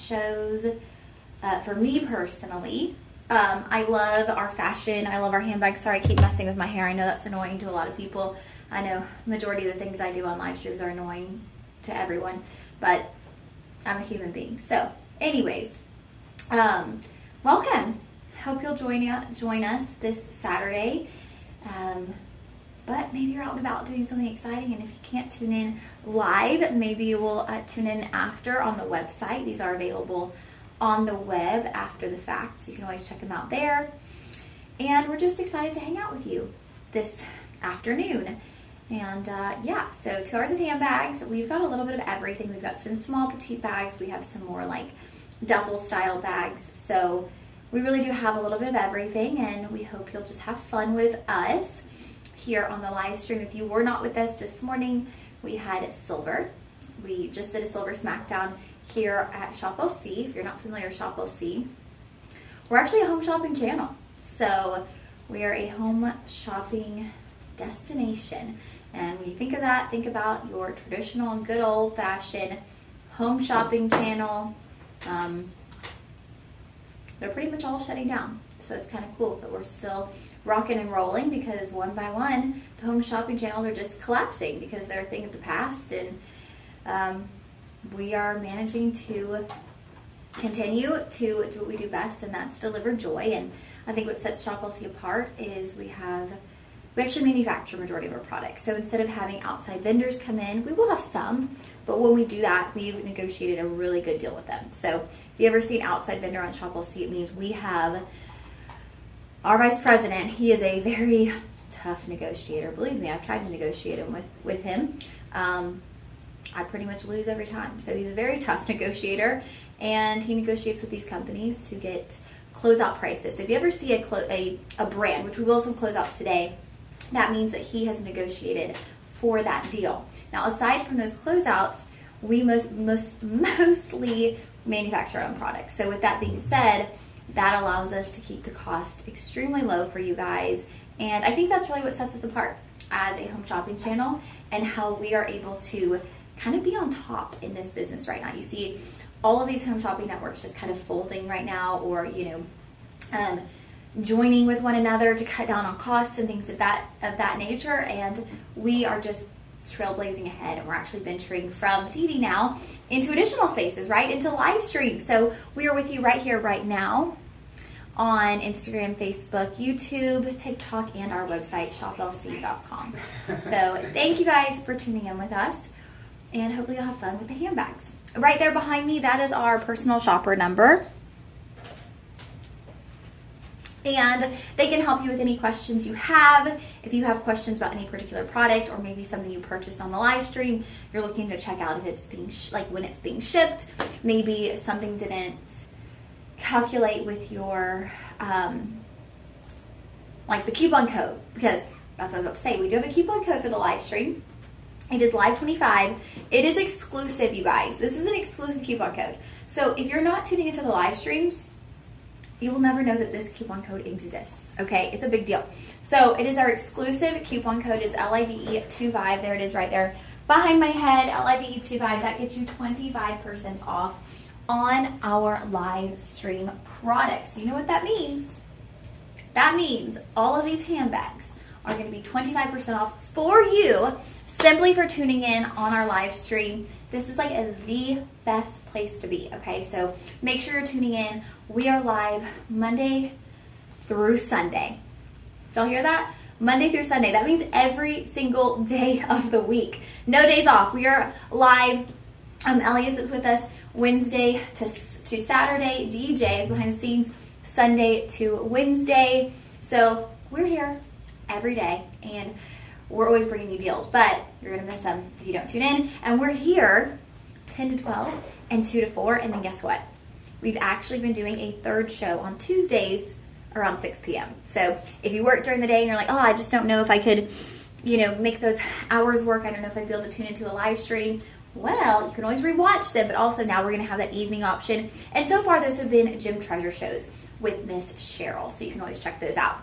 shows, for me personally, I love our fashion. I love our handbags. Sorry, I keep messing with my hair. I know that's annoying to a lot of people. I know majority of the things I do on live streams are annoying to everyone, but I'm a human being. So anyways, welcome. Hope you'll join us this Saturday. But maybe you're out and about doing something exciting, and if you can't tune in live, maybe you will tune in after on the website. These are available on the web after the fact, so you can always check them out there. And we're just excited to hang out with you this afternoon. And yeah, so 2 hours of handbags. We've got a little bit of everything. We've got some small petite bags. We have some more like duffel style bags. So we really do have a little bit of everything, and we hope you'll just have fun with us here on the live stream. If you were not with us this morning, we had silver. We just did a silver smackdown here at Shop LC. If you're not familiar with Shop LC, we're actually a home shopping channel. So we are a home shopping destination. And when you think of that, think about your traditional and good old fashioned home shopping channel. They're pretty much all shutting down. So it's kind of cool that we're still rocking and rolling, because one by one, the home shopping channels are just collapsing because they're a thing of the past. And we are managing to continue to do what we do best, and that's deliver joy. And I think what sets Shop LC apart is we actually manufacture majority of our products. So instead of having outside vendors come in, we will have some, but when we do that, we've negotiated a really good deal with them. So if you ever see an outside vendor on Shop LC, it means we have our vice president. He is a very tough negotiator. Believe me, I've tried to negotiate with him. I pretty much lose every time. So he's a very tough negotiator, and he negotiates with these companies to get closeout prices. So if you ever see a brand, which we will have some closeouts today, that means that he has negotiated for that deal. Now, aside from those closeouts, we mostly manufacture our own products. So with that being said, that allows us to keep the cost extremely low for you guys. And I think that's really what sets us apart as a home shopping channel, and how we are able to kind of be on top in this business right now. You see all of these home shopping networks just kind of folding right now, or, joining with one another to cut down on costs and things of that nature. And we are just trailblazing ahead, and we're actually venturing from TV now into additional spaces, right? Into live stream. So we are with you right here, right now on Instagram, Facebook, YouTube, TikTok, and our website, shoplc.com. So thank you guys for tuning in with us, and hopefully you'll have fun with the handbags. Right there behind me, that is our personal shopper number. And they can help you with any questions you have. If you have questions about any particular product, or maybe something you purchased on the live stream, you're looking to check out if it's being when it's being shipped, maybe something didn't calculate with your the coupon code, because that's what I was about to say. We do have a coupon code for the live stream. It is live25. It is exclusive, you guys. This is an exclusive coupon code. So if you're not tuning into the live streams, you will never know that this coupon code exists, okay? It's a big deal. So it is our exclusive coupon code. It's LIVE25. There it is right there behind my head, LIVE25. That gets you 25% off on our live stream products. So you know what that means? That means all of these handbags are going to be 25% off for you, simply for tuning in on our live stream. This is like the best place to be, okay? So make sure you're tuning in. We are live Monday through Sunday. Did y'all hear that? Monday through Sunday. That means every single day of the week. No days off. We are live. Elias is with us Wednesday to Saturday. DJ is behind the scenes Sunday to Wednesday. So we're here every day, and we're always bringing you deals, but you're going to miss them if you don't tune in. And we're here 10 to 12 and 2 to 4, and then guess what? We've actually been doing a third show on Tuesdays around 6 p.m. So if you work during the day and you're like, oh, I just don't know if I could, make those hours work. I don't know if I'd be able to tune into a live stream. Well, you can always rewatch them, but also now we're going to have that evening option. And so far, those have been Gym Treasure shows with Miss Cheryl, so you can always check those out.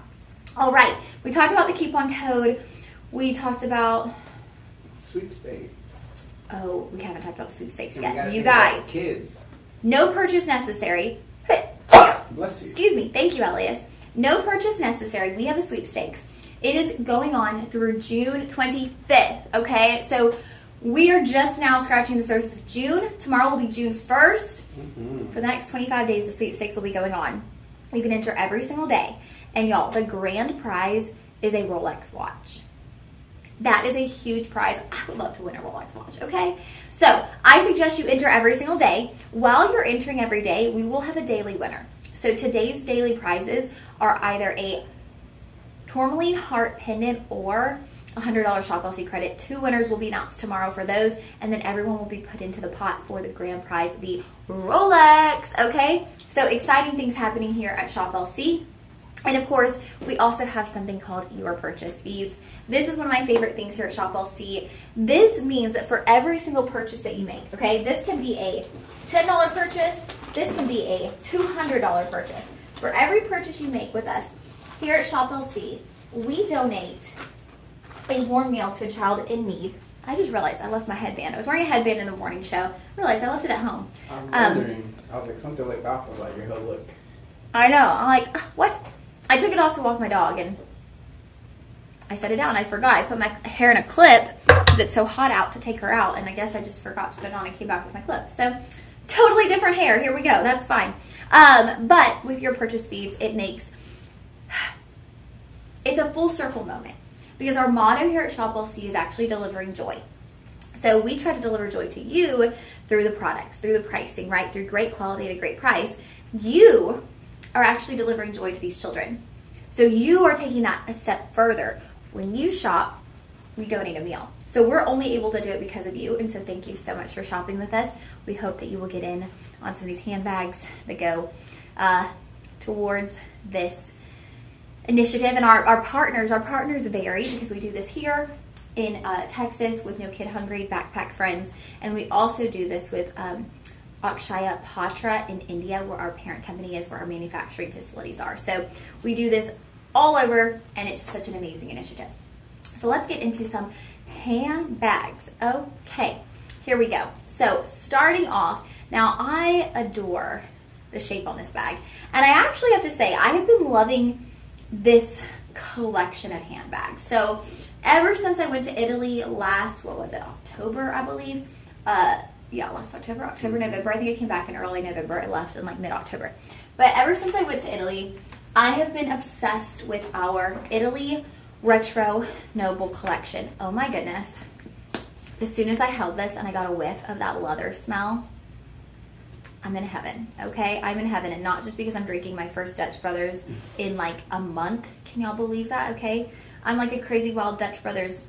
All right, we talked about the coupon code. We talked about sweepstakes. Oh, we haven't talked about sweepstakes yet. You guys, kids. No purchase necessary. Bless you. Excuse me. Thank you, Elias. No purchase necessary. We have a sweepstakes. It is going on through June 25th, okay? So we are just now scratching the surface of June. Tomorrow will be June 1st. For the next 25 days, the sweepstakes will be going on. You can enter every single day. And y'all, the grand prize is a Rolex watch. That is a huge prize. I would love to win a Rolex watch, okay? So I suggest you enter every single day. While you're entering every day, we will have a daily winner. So today's daily prizes are either a tourmaline heart pendant or a $100 ShopLC credit. 2 winners will be announced tomorrow for those, and then everyone will be put into the pot for the grand prize, the Rolex, okay? So exciting things happening here at ShopLC. And of course, we also have something called Your Purchase Feeds. This is one of my favorite things here at ShopLC. This means that for every single purchase that you make, okay, this can be a $10 purchase, this can be a $200 purchase. For every purchase you make with us here at ShopLC, we donate a warm meal to a child in need. I just realized I left my headband. I was wearing a headband in the morning show. I realized I left it at home. I'm wondering, I was like, something like off of like your whole look. I know. I'm like, what? I took it off to walk my dog and I set it down. I forgot. I put my hair in a clip because it's so hot out to take her out. And I guess I just forgot to put it on and came back with my clip. So totally different hair. Here we go. That's fine. But with Your Purchase Feeds, it's a full circle moment. Because our motto here at ShopLC is actually delivering joy. So we try to deliver joy to you through the products, through the pricing, right? Through great quality at a great price. You are actually delivering joy to these children. So you are taking that a step further. When you shop, we donate a meal. So we're only able to do it because of you. And so thank you so much for shopping with us. We hope that you will get in on some of these handbags that go towards this initiative. And our partners vary because we do this here in Texas with No Kid Hungry Backpack Friends, and we also do this with Akshaya Patra in India, where our parent company is, where our manufacturing facilities are. So we do this all over, and it's just such an amazing initiative. So let's get into some handbags. Okay, here we go. So starting off, now I adore the shape on this bag, and I actually have to say I have been loving this collection of handbags. So ever since I went to Italy last, October, I believe. Last October, November. I think I came back in early November. I left in like mid-October. But ever since I went to Italy, I have been obsessed with our Italy Retro Noble collection. Oh my goodness. As soon as I held this and I got a whiff of that leather smell, I'm in heaven, okay? I'm in heaven, and not just because I'm drinking my first Dutch Brothers in like a month. Can y'all believe that, okay? I'm like a crazy wild Dutch Brothers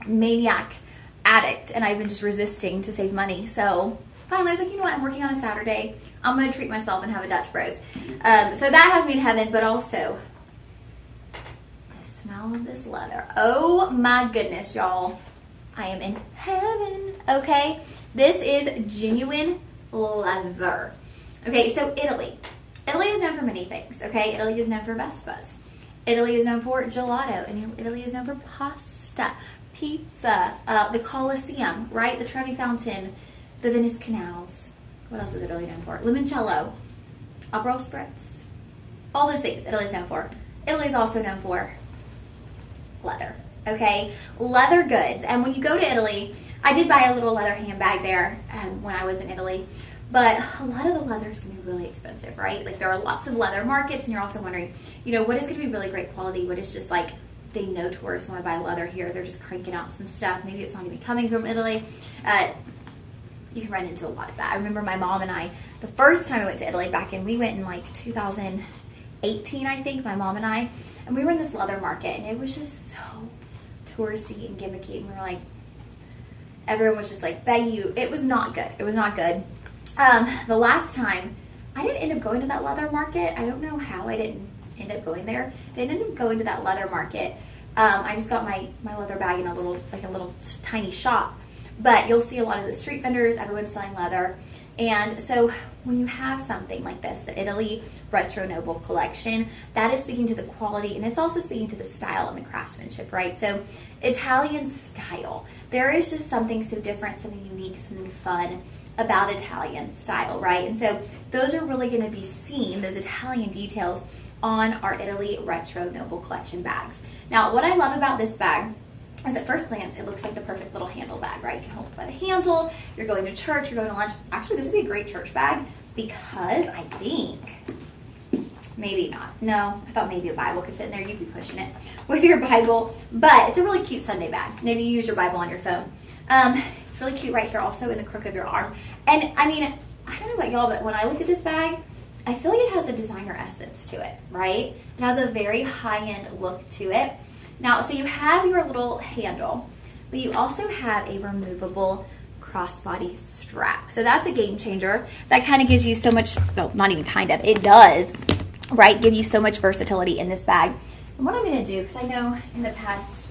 maniac addict, and I've been just resisting to save money. So finally I was like, you know what? I'm working on a Saturday. I'm going to treat myself and have a Dutch Bros. So that has me in heaven, but also the smell of this leather. Oh my goodness, y'all. I am in heaven, okay? This is genuine leather. Okay, so Italy. Italy is known for many things, okay? Italy is known for Vespas. Italy is known for gelato. And Italy is known for pasta, pizza, the Colosseum, right? The Trevi Fountain, the Venice Canals. What else is Italy known for? Limoncello, Aperol Spritz. All those things Italy is known for. Italy is also known for leather, okay? Leather goods. And when you go to Italy, I did buy a little leather handbag there when I was in Italy, but a lot of the leather is going to be really expensive, right? Like there are lots of leather markets, and you're also wondering, you know, what is going to be really great quality? What is just like, they know tourists want to buy leather here. They're just cranking out some stuff. Maybe it's not even coming from Italy. You can run into a lot of that. I remember my mom and I, the first time I went to Italy we went in like 2018, I think, my mom and I, and we were in this leather market, and it was just so touristy and gimmicky, and we were like, everyone was just like begging you. It was not good. It was not good. The last time, I didn't end up going to that leather market. I don't know how I didn't end up going there. I didn't end up going to that leather market. I just got my leather bag in a little tiny shop. But you'll see a lot of the street vendors, everyone's selling leather. And so when you have something like this, the Italy Retro Noble collection, that is speaking to the quality, and it's also speaking to the style and the craftsmanship, right? So Italian style. There is just something so different, something unique, something fun about Italian style, right? And so those are really going to be seen, those Italian details, on our Italy Retro Noble Collection bags. Now, what I love about this bag is at first glance, it looks like the perfect little handle bag, right? You can hold it by the handle, you're going to church, you're going to lunch. Actually, this would be a great church bag because I think, maybe not. No, I thought maybe a Bible could fit in there. You'd be pushing it with your Bible, but it's a really cute Sunday bag. Maybe you use your Bible on your phone. It's really cute right here also in the crook of your arm. And I mean, I don't know about y'all, but when I look at this bag, I feel like it has a designer essence to it, right? It has a very high-end look to it. Now, so you have your little handle, but you also have a removable crossbody strap. So that's a game changer. That kind of gives you so much, well, not even kind of, it does, right, give you so much versatility in this bag. And what I'm going to do, because I know in the past,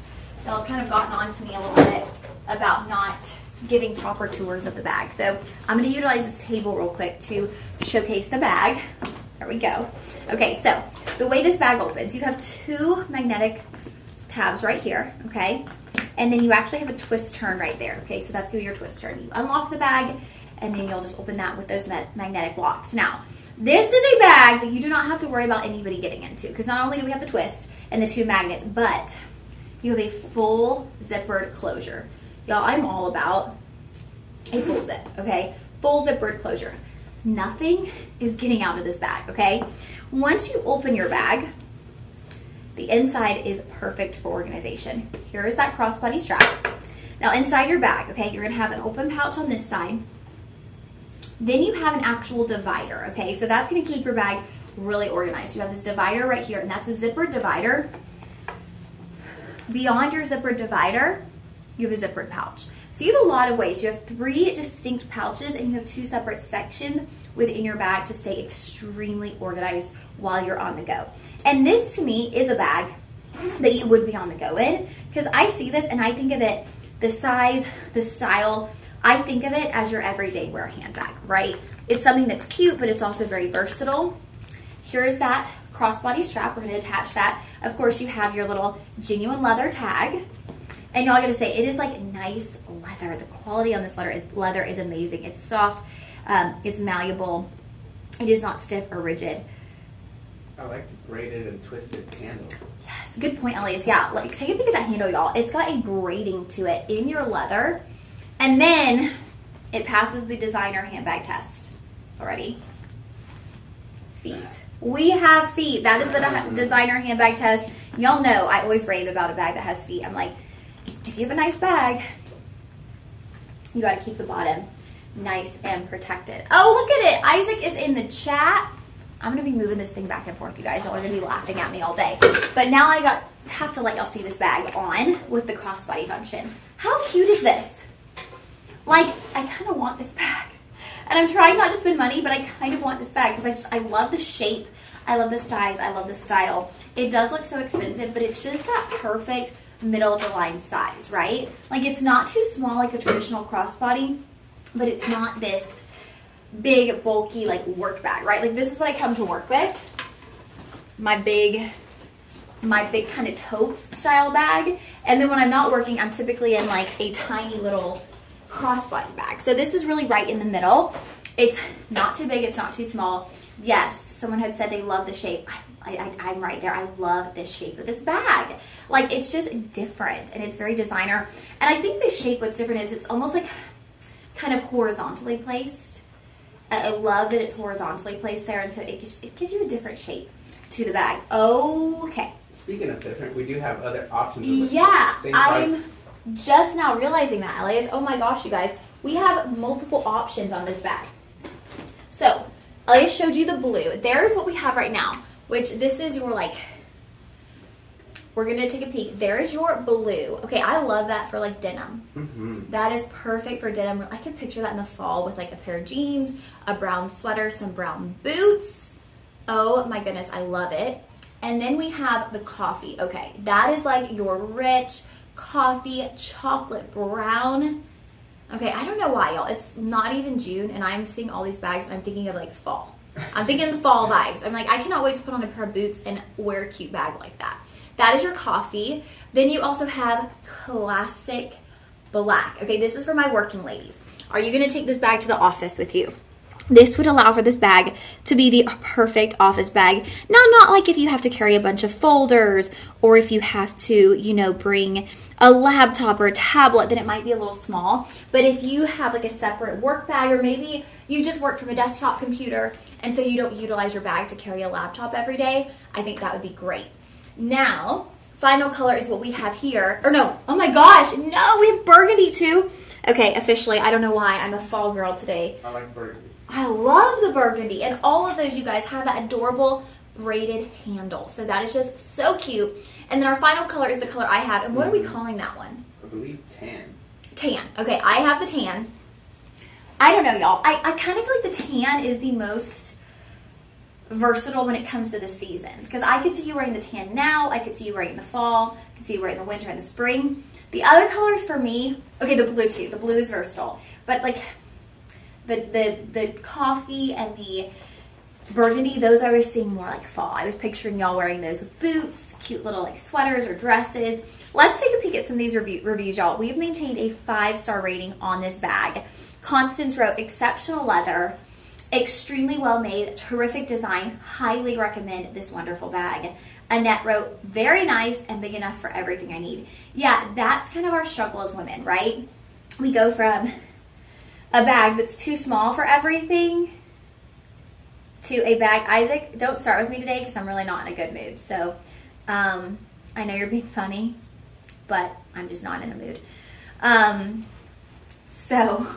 y'all have kind of gotten on to me a little bit about not giving proper tours of the bag. So I'm going to utilize this table real quick to showcase the bag. There we go. Okay, so the way this bag opens, you have two magnetic tabs right here, okay? And then you actually have a twist turn right there, okay? So that's going to be your twist turn. You unlock the bag, and then you'll just open that with those magnetic locks. Now, this is a bag that you do not have to worry about anybody getting into, because not only do we have the twist and the two magnets, but you have a full zippered closure. Y'all, I'm all about a full zip, okay? Full zippered closure. Nothing is getting out of this bag, okay? Once you open your bag, the inside is perfect for organization. Here is that crossbody strap. Now inside your bag, okay, you're gonna have an open pouch on this side. Then you have an actual divider, okay? So that's gonna keep your bag really organized. You have this divider right here, and that's a zippered divider. Beyond your zippered divider, you have a zippered pouch. So you have a lot of ways. You have 3 distinct pouches, and you have 2 separate sections within your bag to stay extremely organized while you're on the go. And this to me is a bag that you would be on the go in, because I see this and I think of it, the size, the style, I think of it as your everyday wear handbag, right? It's something that's cute, but it's also very versatile. Here's that crossbody strap. We're going to attach that. Of course, you have your little genuine leather tag. And y'all gotta say, it is like nice leather. The quality on this leather is amazing. It's soft, it's malleable, it is not stiff or rigid. I like the braided and twisted handle. Yes, good point, Elias. Yeah, like take a peek at that handle, y'all. It's got a braiding to it in your leather, and then it passes the designer handbag test already. Feet. We have feet. That is the designer handbag test. Y'all know I always rave about a bag that has feet. I'm like, if you have a nice bag, you got to keep the bottom nice and protected. Oh, look at it. Isaac is in the chat. I'm going to be moving this thing back and forth, you guys. Y'all are going to be laughing at me all day. But now I have to let y'all see this bag on with the crossbody function. How cute is this? Like, I kind of want this bag. And I'm trying not to spend money, but I kind of want this bag because I love the shape. I love the size. I love the style. It does look so expensive, but it's just that perfect middle of the line size, right? Like, it's not too small like a traditional crossbody, but it's not this big, bulky, like, work bag, right? Like, this is what I come to work with. My big kind of tote style bag. And then when I'm not working, I'm typically in like a tiny little crossbody bag. So this is really right in the middle. It's not too big, it's not too small. Yes, someone had said they love the shape. I'm right there. I love this shape of this bag. Like, it's just different and it's very designer. And I think this shape, what's different is it's almost like kind of horizontally placed. I love that it's horizontally placed there, and so it gives you a different shape to the bag. Okay. Speaking of different, we do have other options. Yeah, I'm just now realizing that, Elias. Oh my gosh, you guys. We have multiple options on this bag. So, Elias showed you the blue. There's what we have right now, which this is your, like, we're going to take a peek. There's your blue. Okay, I love that for, like, denim. Mm-hmm. That is perfect for denim. I can picture that in the fall with, like, a pair of jeans, a brown sweater, some brown boots. Oh, my goodness, I love it. And then we have the coffee. Okay, that is, like, your rich coffee chocolate brown. Okay, I don't know why, y'all. It's not even June, and I'm seeing all these bags, and I'm thinking of, like, fall. I'm thinking the fall vibes. I'm like, I cannot wait to put on a pair of boots and wear a cute bag like that. That is your coffee. Then you also have classic black. Okay, this is for my working ladies. Are you going to take this bag to the office with you? This would allow for this bag to be the perfect office bag. Now, not like if you have to carry a bunch of folders or if you have to, you know, bring a laptop or a tablet, then it might be a little small. But if you have like a separate work bag, or maybe you just work from a desktop computer and so you don't utilize your bag to carry a laptop every day, I think that would be great. Now, final color is what we have here. Or no, oh my gosh, no, we have burgundy too. Okay, officially, I don't know why, I'm a fall girl today. I like burgundy. I love the burgundy, and all of those, you guys, have that adorable braided handle. So that is just so cute. And then our final color is the color I have. And what are we calling that one? I believe tan. Tan. Okay, I have the tan. I don't know, y'all. I kind of feel like the tan is the most versatile when it comes to the seasons. Because I could see you wearing the tan now. I could see you wearing it in the fall. I could see you wearing it in the winter and the spring. The other colors for me, okay, the blue too. The blue is versatile. But like the coffee and the burgundy, those I was seeing more like fall. I was picturing y'all wearing those with boots, cute little like sweaters or dresses. Let's take a peek at some of these reviews, y'all. We've maintained a 5-star rating on this bag. Constance wrote, exceptional leather, extremely well made, terrific design, highly recommend this wonderful bag. Annette wrote, very nice and big enough for everything I need. Yeah, that's kind of our struggle as women, right? We go from a bag that's too small for everything to a bag. Isaac, don't start with me today because I'm really not in a good mood. So I know you're being funny, but I'm just not in a mood. So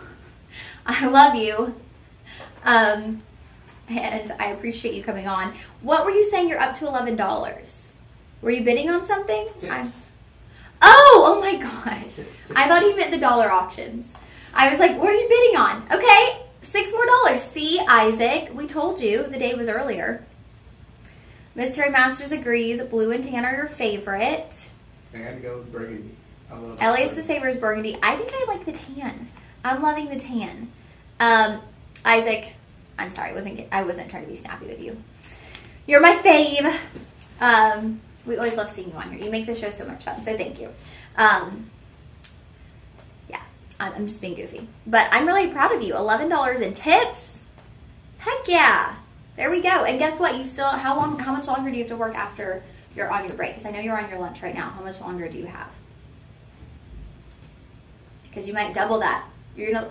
I love you. And I appreciate you coming on. What were you saying? You're up to $11. Were you bidding on something? Yes. Oh my gosh. I thought he meant the dollar auctions. I was like, what are you bidding on? Okay, $6 more. See, Isaac, we told you the day was earlier. Miss Terry Masters agrees. Blue and tan are your favorite. I had to go with burgundy. Elias's favorite is burgundy. I think I like the tan. I'm loving the tan. Isaac, I'm sorry, I wasn't trying to be snappy with you. You're my fave. We always love seeing you on here. You make the show so much fun, so thank you. Yeah, I'm just being goofy. But I'm really proud of you. $11 in tips? Heck yeah. There we go. And guess what? You still, how much longer do you have to work after you're on your break? Because I know you're on your lunch right now. How much longer do you have? Because you might double that. You're gonna,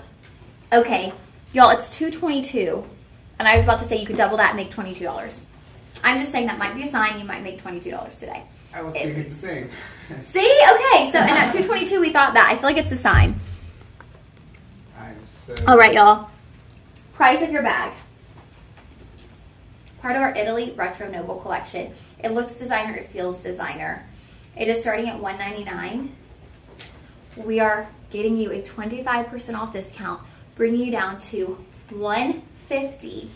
okay. Y'all, it's $2.22. And I was about to say you could double that and make $22. I'm just saying that might be a sign you might make $22 today. I was thinking the same. See? Okay. So, and at $2.22 we thought that. I feel like it's a sign. All right, y'all. Price of your bag. Part of our Italy Retro Noble collection. It looks designer. It feels designer. It is starting at $199. We are getting you a 25% off discount, bringing you down to $150,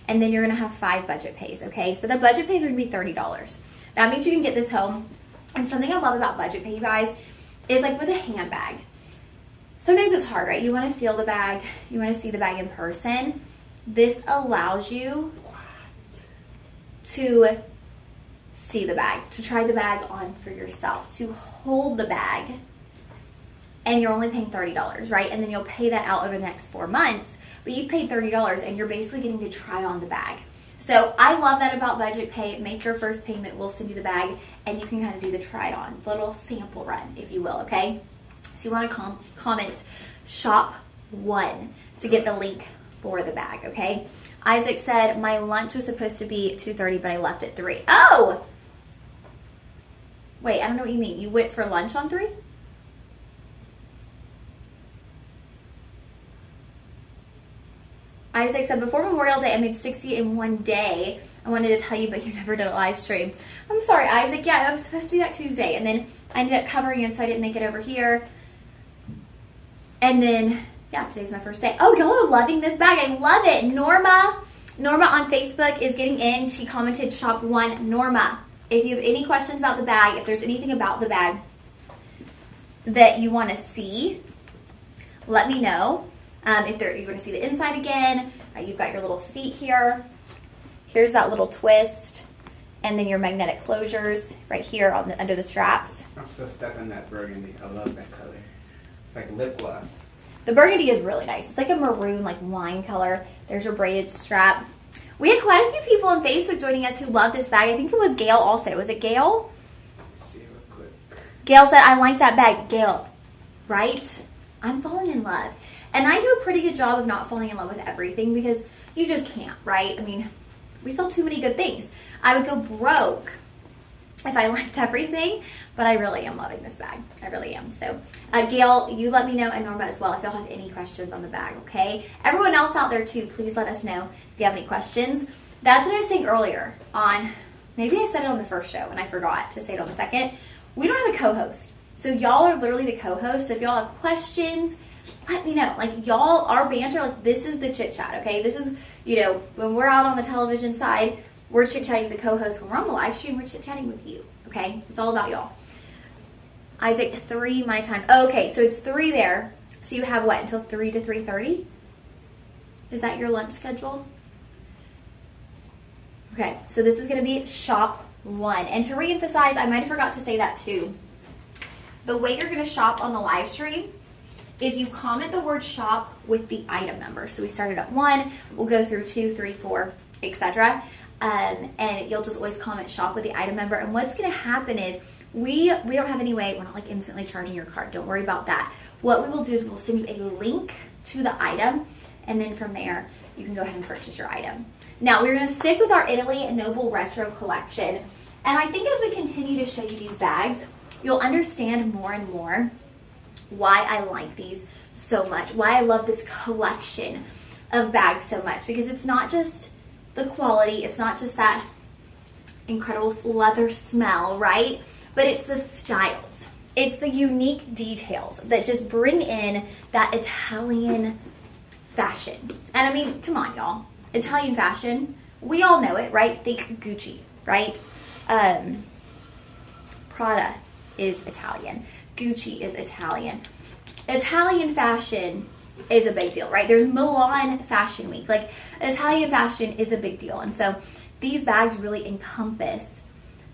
and then you're going to have 5 budget pays, okay? So the budget pays are going to be $30. That means you can get this home. And something I love about budget pay, you guys, is like with a handbag. Sometimes it's hard, right? You want to feel the bag. You want to see the bag in person. This allows you to see the bag, to try the bag on for yourself, to hold the bag. And you're only paying $30, right? And then you'll pay that out over the next 4 months. But you paid $30 and you're basically getting to try on the bag. So I love that about budget pay. Make your first payment. We'll send you the bag and you can kind of do the try on, the little sample run, if you will, okay? So you want to comment shop 1 to get the link for the bag, okay? Isaac said, my lunch was supposed to be 2:30, but I left at 3. Oh! Wait, I don't know what you mean. You went for lunch on 3? Isaac said, before Memorial Day, I made 60 in one day. I wanted to tell you, but you never did a live stream. I'm sorry, Isaac. Yeah, I was supposed to be that Tuesday. And then I ended up covering it, so I didn't make it over here. And then, yeah, today's my first day. Oh, y'all are loving this bag. I love it. Norma on Facebook is getting in. She commented, shop 1. Norma, if you have any questions about the bag, if there's anything about the bag that you want to see, let me know. If you want to see the inside again, you've got your little feet here. Here's that little twist. And then your magnetic closures right here on under the straps. I'm still stuck on that burgundy. I love that color. It's like lip gloss. The burgundy is really nice. It's like a maroon, like wine color. There's your braided strap. We had quite a few people on Facebook joining us who love this bag. I think it was Gail also. Was it Gail? Let's see real quick. Gail said, I like that bag. Gail, right? I'm falling in love. And I do a pretty good job of not falling in love with everything because you just can't, right? I mean, we sell too many good things. I would go broke if I liked everything, but I really am loving this bag. I really am. So, Gail, you let me know, and Norma as well, if y'all have any questions on the bag, okay? Everyone else out there, too, please let us know if you have any questions. That's what I was saying earlier on, maybe I said it on the first show, and I forgot to say it on the second. We don't have a co-host. So, y'all are literally the co-host. So, if y'all have questions, let me know. Like, y'all, our banter, like, this is the chit-chat, okay? This is, you know, when we're out on the television side, we're chit-chatting with the co-host. When we're on the live stream, we're chit-chatting with you, okay? It's all about y'all. Isaac, 3 my time. Okay, so it's 3 there. So you have what, until 3 to 3:30? Is that your lunch schedule? Okay, so this is going to be shop 1. And to reemphasize, I might have forgot to say that too. The way you're going to shop on the live stream is you comment the word shop with the item number. So we started at 1, we'll go through 2, 3, 4, etc. And you'll just always comment shop with the item number. And what's going to happen is we don't have any way, we're not like instantly charging your card. Don't worry about that. What we will do is we'll send you a link to the item, and then from there you can go ahead and purchase your item. Now we're going to stick with our Italy Noble Retro collection. And I think as we continue to show you these bags, you'll understand more and more why I like these so much, why I love this collection of bags so much, because it's not just the quality, it's not just that incredible leather smell, right? But it's the styles. It's the unique details that just bring in that Italian fashion. And I mean, come on, y'all. Italian fashion, we all know it, right? Think Gucci, right? Prada is Italian. Gucci is Italian. Italian fashion is a big deal, right? There's Milan Fashion Week. Like, Italian fashion is a big deal. And so these bags really encompass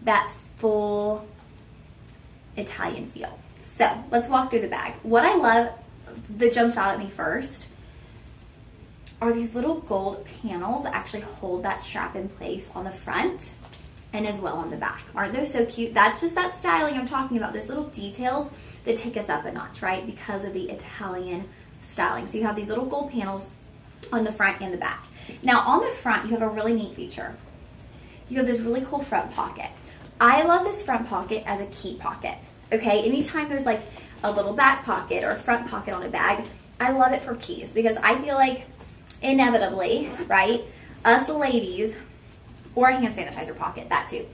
that full Italian feel. So let's walk through the bag. What I love that jumps out at me first are these little gold panels that actually hold that strap in place on the front and as well on the back. Aren't those so cute? That's just that styling I'm talking about. Those little details that take us up a notch, right? Because of the Italian styling. So you have these little gold panels on the front and the back. Now on the front, you have a really neat feature. You have this really cool front pocket. I love this front pocket as a key pocket, okay? Anytime there's like a little back pocket or a front pocket on a bag, I love it for keys because I feel like inevitably, right, us ladies, or a hand sanitizer pocket, that too.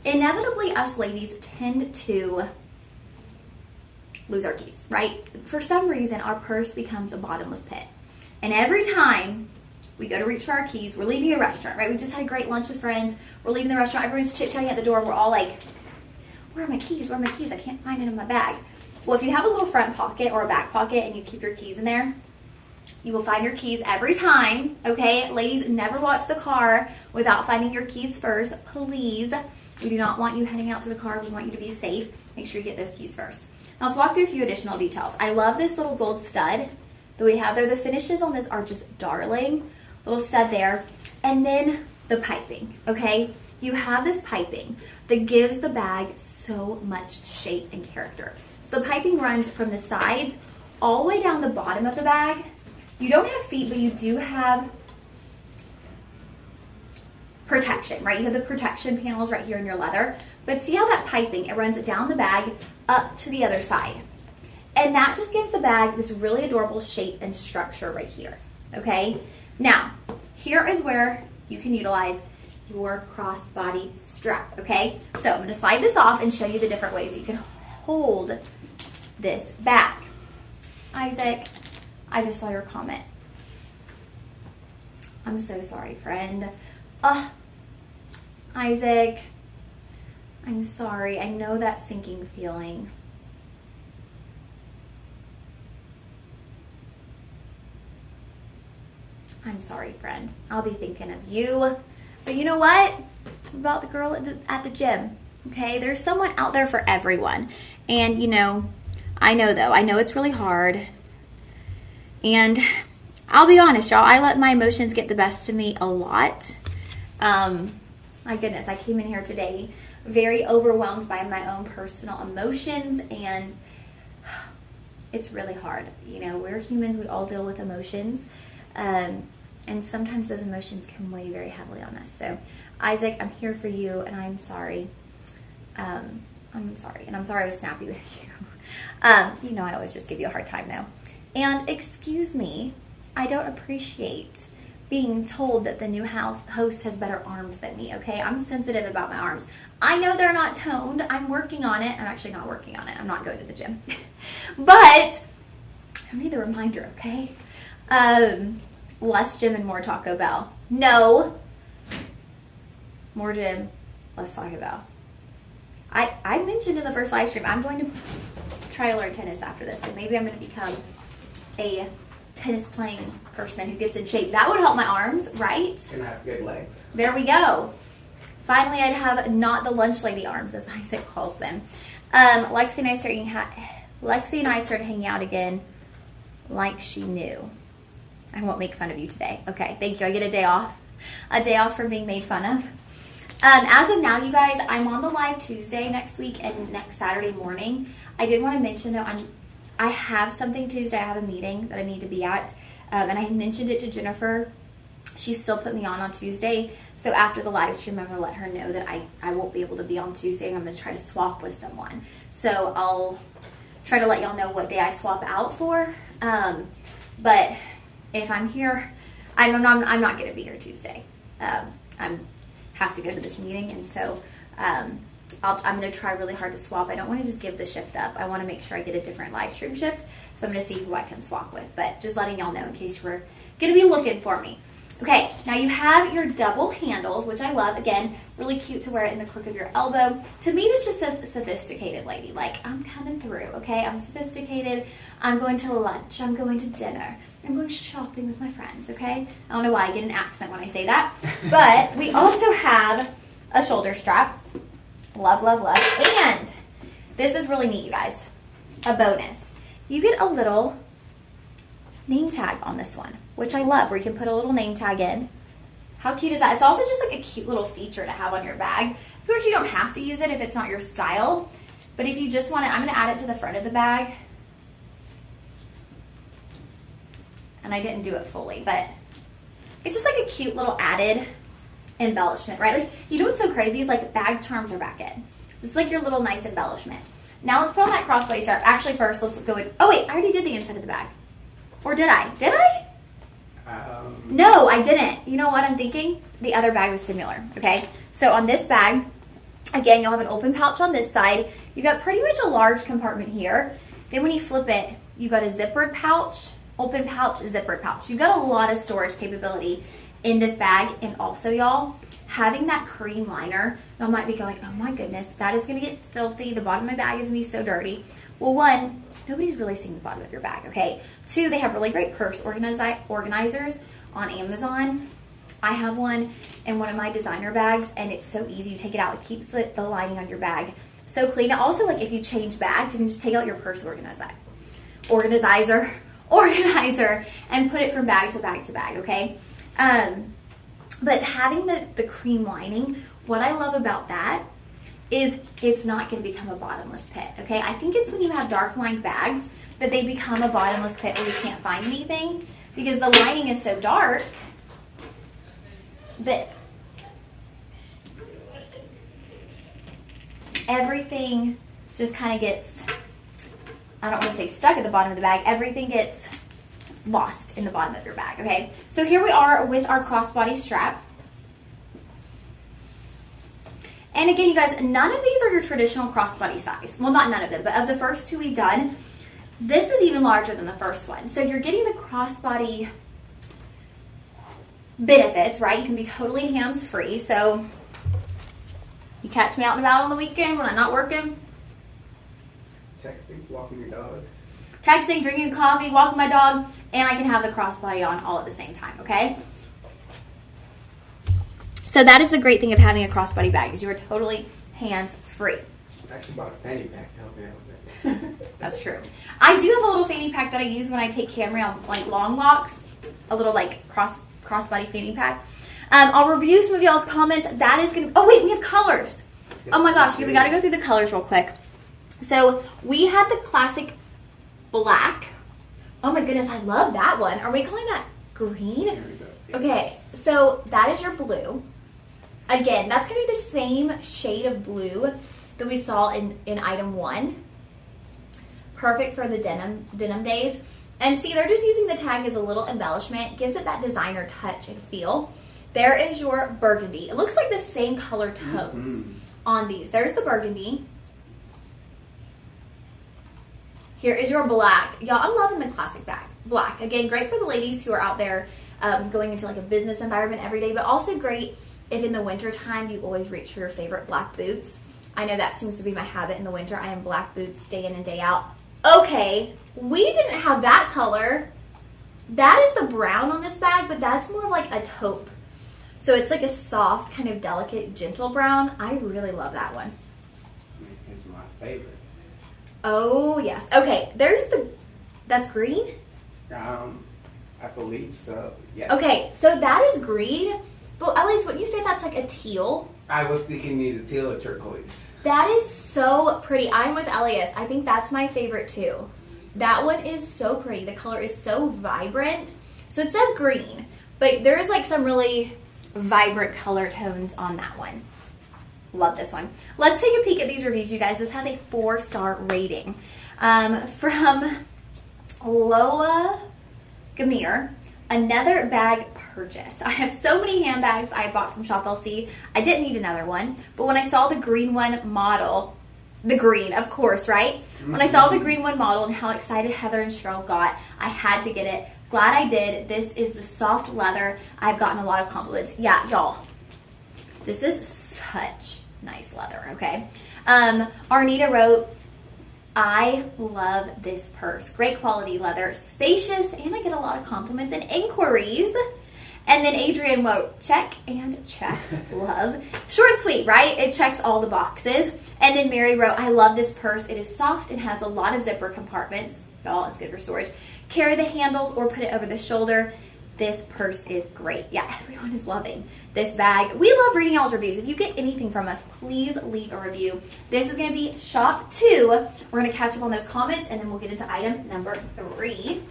Inevitably, us ladies tend to lose our keys, right? For some reason, our purse becomes a bottomless pit. And every time we go to reach for our keys, we're leaving a restaurant, right? We just had a great lunch with friends. We're leaving the restaurant. Everyone's chit-chatting at the door. We're all like, where are my keys? Where are my keys? I can't find it in my bag. Well, if you have a little front pocket or a back pocket and you keep your keys in there, you will find your keys every time, okay? Ladies, never watch the car without finding your keys first, please. We do not want you heading out to the car. We want you to be safe. Make sure you get those keys first. Now let's walk through a few additional details. I love this little gold stud that we have there. The finishes on this are just darling. Little stud there. And then the piping, okay? You have this piping that gives the bag so much shape and character. So the piping runs from the sides all the way down the bottom of the bag. You don't have feet, but you do have protection, right? You have the protection panels right here in your leather. But see how that piping, it runs down the bag up to the other side. And that just gives the bag this really adorable shape and structure right here, okay? Now, here is where you can utilize your crossbody strap, okay? So I'm going to slide this off and show you the different ways you can hold this bag. Isaac, I just saw your comment. I'm so sorry, friend. Isaac, I'm sorry. I know that sinking feeling. I'm sorry, friend. I'll be thinking of you. But you know what? About the girl at the gym, okay? There's someone out there for everyone. And, you know, I know, though. I know it's really hard. And I'll be honest, y'all, I let my emotions get the best of me a lot. My goodness, I came in here today very overwhelmed by my own personal emotions, and it's really hard. You know, we're humans, we all deal with emotions, and sometimes those emotions can weigh very heavily on us. So, Isaac, I'm here for you, and I'm sorry. I'm sorry, and I'm sorry I was snappy with you. You know, I always just give you a hard time, though. And excuse me, I don't appreciate being told that the new host has better arms than me, okay? I'm sensitive about my arms. I know they're not toned. I'm working on it. I'm actually not working on it. I'm not going to the gym. But I need the reminder, okay? Less gym and more Taco Bell. No. More gym, less Taco Bell. I mentioned in the first live stream, I'm going to try to learn tennis after this. So maybe I'm going to become a tennis playing person who gets in shape. That would help my arms, right? And have good legs. There we go. Finally, I'd have not the lunch lady arms, as Isaac calls them. Lexi and I started hanging out again like she knew. I won't make fun of you today. Okay, thank you. I get a day off. A day off from being made fun of. As of now, you guys, I'm on the live Tuesday next week and next Saturday morning. I did want to mention, though, I have something Tuesday. I have a meeting that I need to be at. And I mentioned it to Jennifer. She still put me on Tuesday. So after the live stream, I'm going to let her know that I won't be able to be on Tuesday. And I'm going to try to swap with someone. So I'll try to let y'all know what day I swap out for. But if I'm here, I'm not going to be here Tuesday. I have to go to this meeting. And so I'm going to try really hard to swap. I don't want to just give the shift up. I want to make sure I get a different live stream shift. So I'm going to see who I can swap with. But just letting y'all know in case you were going to be looking for me. Okay, now you have your double handles, which I love. Again, really cute to wear it in the crook of your elbow. To me, this just says sophisticated lady. Like, I'm coming through, okay? I'm sophisticated. I'm going to lunch. I'm going to dinner. I'm going shopping with my friends, okay? I don't know why I get an accent when I say that. But we also have a shoulder strap. Love, love, love. And this is really neat, you guys. A bonus. You get a little name tag on this one, which I love, where you can put a little name tag in. How cute is that? It's also just like a cute little feature to have on your bag. Of course, you don't have to use it if it's not your style. But if you just want it, I'm going to add it to the front of the bag. And I didn't do it fully, but it's just like a cute little added embellishment, right? Like, you know what's so crazy is like bag charms are back in. This is like your little nice embellishment. Now let's put on that crossbody strap. Actually, first, let's go with, oh wait, I already did the inside of the bag. Or did I? Did I? No, I didn't. You know what I'm thinking? The other bag was similar, okay? So on this bag, again, you'll have an open pouch on this side. You've got pretty much a large compartment here. Then when you flip it, you've got a zippered pouch, open pouch, zippered pouch. You've got a lot of storage capability in this bag. And also, y'all, having that cream liner, y'all might be going, oh my goodness, that is going to get filthy. The bottom of my bag is going to be so dirty. Well, one, nobody's really seeing the bottom of your bag, okay? Two, they have really great purse organizers on Amazon. I have one in one of my designer bags, and it's so easy. You take it out. It keeps the lining on your bag so clean. And also, like, if you change bags, you can just take out your purse organizer and put it from bag to bag to bag, okay? But having the cream lining, what I love about that is it's not going to become a bottomless pit, okay? I think it's when you have dark lined bags that they become a bottomless pit where you can't find anything, because the lining is so dark that everything just kind of gets, I don't want to say stuck at the bottom of the bag, everything gets lost in the bottom of your bag, okay? So here we are with our crossbody strap. And again, you guys, none of these are your traditional crossbody size. Well, not none of them, but of the first two we've done, this is even larger than the first one. So you're getting the crossbody benefits, right? You can be totally hands-free. So you catch me out and about on the weekend when I'm not working. Texting, walking your dog. Texting, drinking coffee, walking my dog, and I can have the crossbody on all at the same time, okay? So that is the great thing of having a crossbody bag, is you are totally hands-free. I actually bought a fanny pack to help me out with it. That's true. I do have a little fanny pack that I use when I take Camry on like long walks. A little like crossbody fanny pack. I'll review some of y'all's comments. That is gonna. Oh wait, we have colors. Oh my gosh, we got to go through the colors real quick. So we had the classic black. Oh my goodness, I love that one. Are we calling that green? There we go. Yes. Okay, so that is your blue. Again, that's going to be the same shade of blue that we saw in item 1. Perfect for the denim days. And see, they're just using the tag as a little embellishment. Gives it that designer touch and feel. There is your burgundy. It looks like the same color tones on these. There's the burgundy. Here is your black. Y'all, I'm loving the classic black. Again, great for the ladies who are out there going into like a business environment every day, but also great if in the winter time you always reach for your favorite black boots. I know that seems to be my habit in the winter. I am black boots day in and day out. Okay, we didn't have that color. That is the brown on this bag, but that's more of like a taupe. So it's like a soft, kind of delicate, gentle brown. I really love that one. It's my favorite. Oh, yes. Okay, that's green? I believe so, yes. Okay, so that is green, but at least wouldn't you say that's like a teal? I was thinking either teal or turquoise. That is so pretty. I'm with Elias. I think that's my favorite too. That one is so pretty. The color is so vibrant. So it says green, but there is like some really vibrant color tones on that one. Love this one. Let's take a peek at these reviews, you guys. This has a 4-star rating from Loa Gamir. Another bag purchase. I have so many handbags I bought from Shop LC. I didn't need another one, but when I saw the green one model, the green, of course, right? When I saw the green one model and how excited Heather and Cheryl got, I had to get it. Glad I did. This is the soft leather. I've gotten a lot of compliments. Yeah, y'all. This is such nice leather, okay? Arnita wrote, I love this purse. Great quality leather, spacious, and I get a lot of compliments and inquiries. And then Adrian wrote, check and check. Love. Short and sweet, right? It checks all the boxes. And then Mary wrote, I love this purse. It is soft and has a lot of zipper compartments. Y'all, it's good for storage. Carry the handles or put it over the shoulder. This purse is great. Yeah, everyone is loving this bag. We love reading y'all's reviews. If you get anything from us, please leave a review. This is going to be shop 2. We're going to catch up on those comments, and then we'll get into item number 3.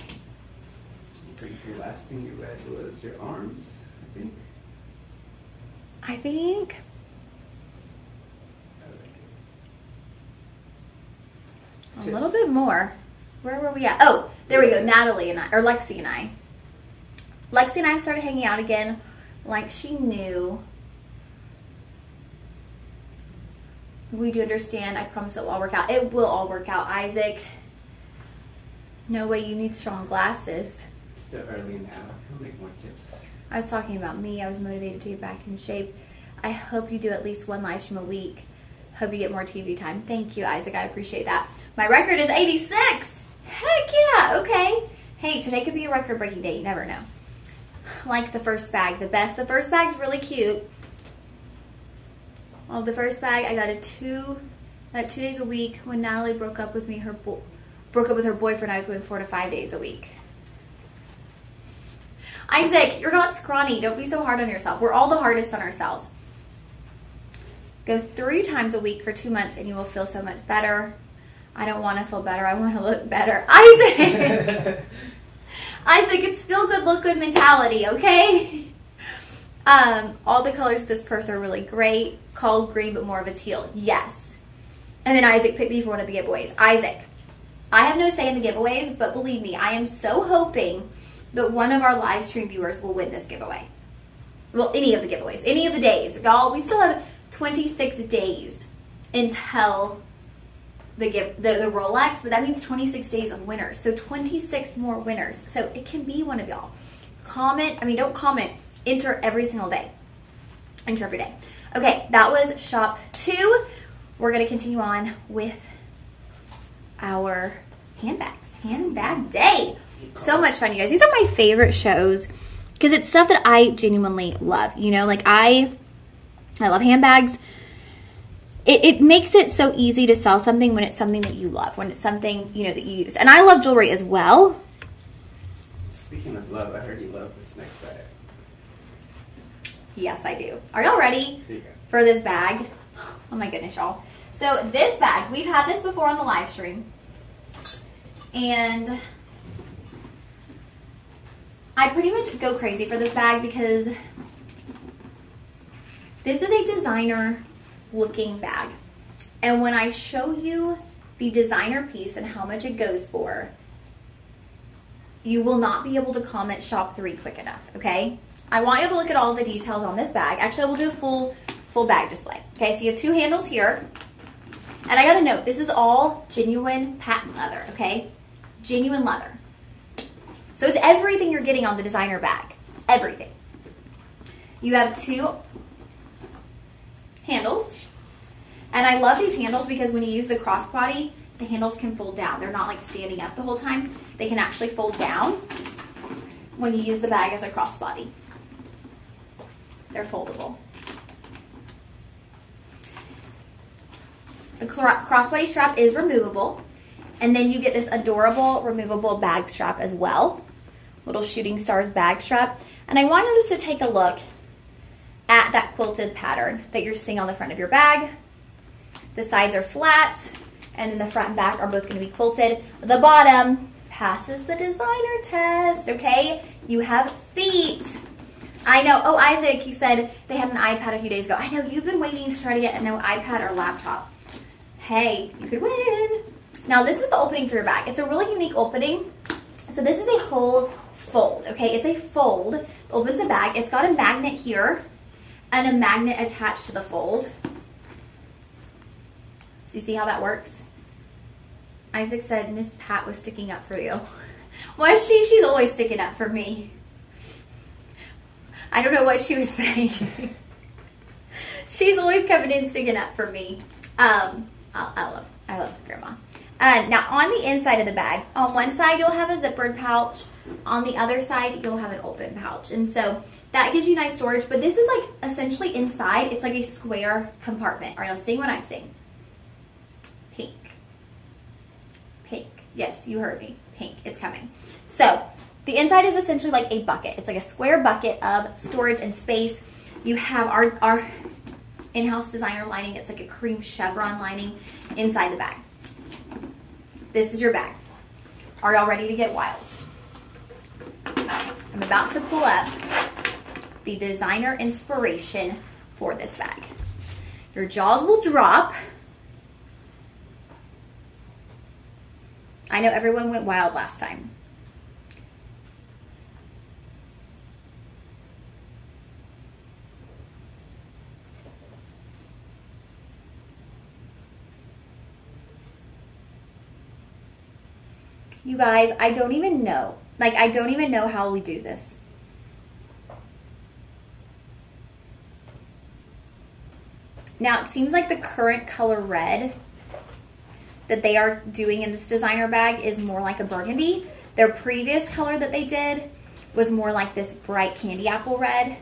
The last thing you read was your arms, I think. A little bit more. Where were we at? Oh, there we go. Natalie and I, or Lexi and I. Lexi and I started hanging out again like she knew. We do understand. I promise it will all work out. It will all work out, Isaac. No way, you need strong glasses. It's still early now. I'll make more tips. I was talking about me. I was motivated to get back in shape. I hope you do at least one live stream a week. Hope you get more TV time. Thank you, Isaac. I appreciate that. My record is 86. Heck yeah. Okay. Hey, today could be a record-breaking day. You never know. Like the first bag. The best. The first bag's really cute. Well, the first bag, I got it 2 days a week. When Natalie broke up with me, broke up with her boyfriend, I was going 4 to 5 days a week. Isaac, you're not scrawny. Don't be so hard on yourself. We're all the hardest on ourselves. Go 3 times a week for 2 months and you will feel so much better. I don't want to feel better. I want to look better. Isaac! Isaac, it's feel good, look good mentality, okay? All the colors of this purse are really great. Called green, but more of a teal. Yes. And then Isaac picked me for one of the giveaways. Isaac, I have no say in the giveaways, but believe me, I am so hoping that one of our live stream viewers will win this giveaway. Well, any of the giveaways, any of the days. Y'all, we still have 26 days until the Rolex, but that means 26 days of winners. So 26 more winners. So it can be one of y'all. Don't comment. Enter every single day. Enter every day. Okay, that was shop 2. We're going to continue on with our handbags. Handbag day. So much fun, you guys. These are my favorite shows because it's stuff that I genuinely love. You know, like I love handbags. it makes it so easy to sell something when it's something that you love, when it's something, you know, that you use. And I love jewelry as well. Speaking of love, I heard you love this next bag. Yes, I do. Are y'all ready Here you go. for this bag? Oh my goodness, y'all. So this bag, we've had this before on the live stream. And I pretty much go crazy for this bag because this is a designer looking bag. And when I show you the designer piece and how much it goes for, you will not be able to comment shop 3 quick enough, okay? I want you to look at all the details on this bag. Actually, we'll do a full bag display. Okay, so you have 2 handles here. And I gotta note, this is all genuine patent leather, okay? Genuine leather. So it's everything you're getting on the designer bag. Everything. You have 2 handles. And I love these handles because when you use the crossbody, the handles can fold down. They're not like standing up the whole time. They can actually fold down when you use the bag as a crossbody. They're foldable. The crossbody strap is removable. And then you get this adorable removable bag strap as well. Little shooting stars bag strap. And I wanted us to take a look at that quilted pattern that you're seeing on the front of your bag. The sides are flat, and then the front and back are both going to be quilted. The bottom passes the designer test, okay? You have feet. I know. Oh, Isaac, he said they had an iPad a few days ago. I know, you've been waiting to try to get a new iPad or laptop. Hey, you could win. Now, this is the opening for your bag. It's a really unique opening. So this is a whole fold, okay? It's a fold. It opens the bag. It's got a magnet here and a magnet attached to the fold. So you see how that works? Isaac said Miss Pat was sticking up for you. Was she? She's always sticking up for me. I don't know what she was saying. She's always coming in sticking up for me. I love Grandma. Now on the inside of the bag, on one side you'll have a zippered pouch. On the other side you'll have an open pouch. And so that gives you nice storage. But this is like essentially inside. It's like a square compartment. Are y'all seeing what I'm seeing? Pink. Pink. Yes, you heard me. Pink. It's coming. So the inside is essentially like a bucket. It's like a square bucket of storage and space. You have our in-house designer lining. It's like a cream chevron lining inside the bag. This is your bag. Are y'all ready to get wild? I'm about to pull up the designer inspiration for this bag. Your jaws will drop. I know everyone went wild last time. You guys, I don't even know. Like, I don't even know how we do this. Now, it seems like the current color red that they are doing in this designer bag is more like a burgundy. Their previous color that they did was more like this bright candy apple red.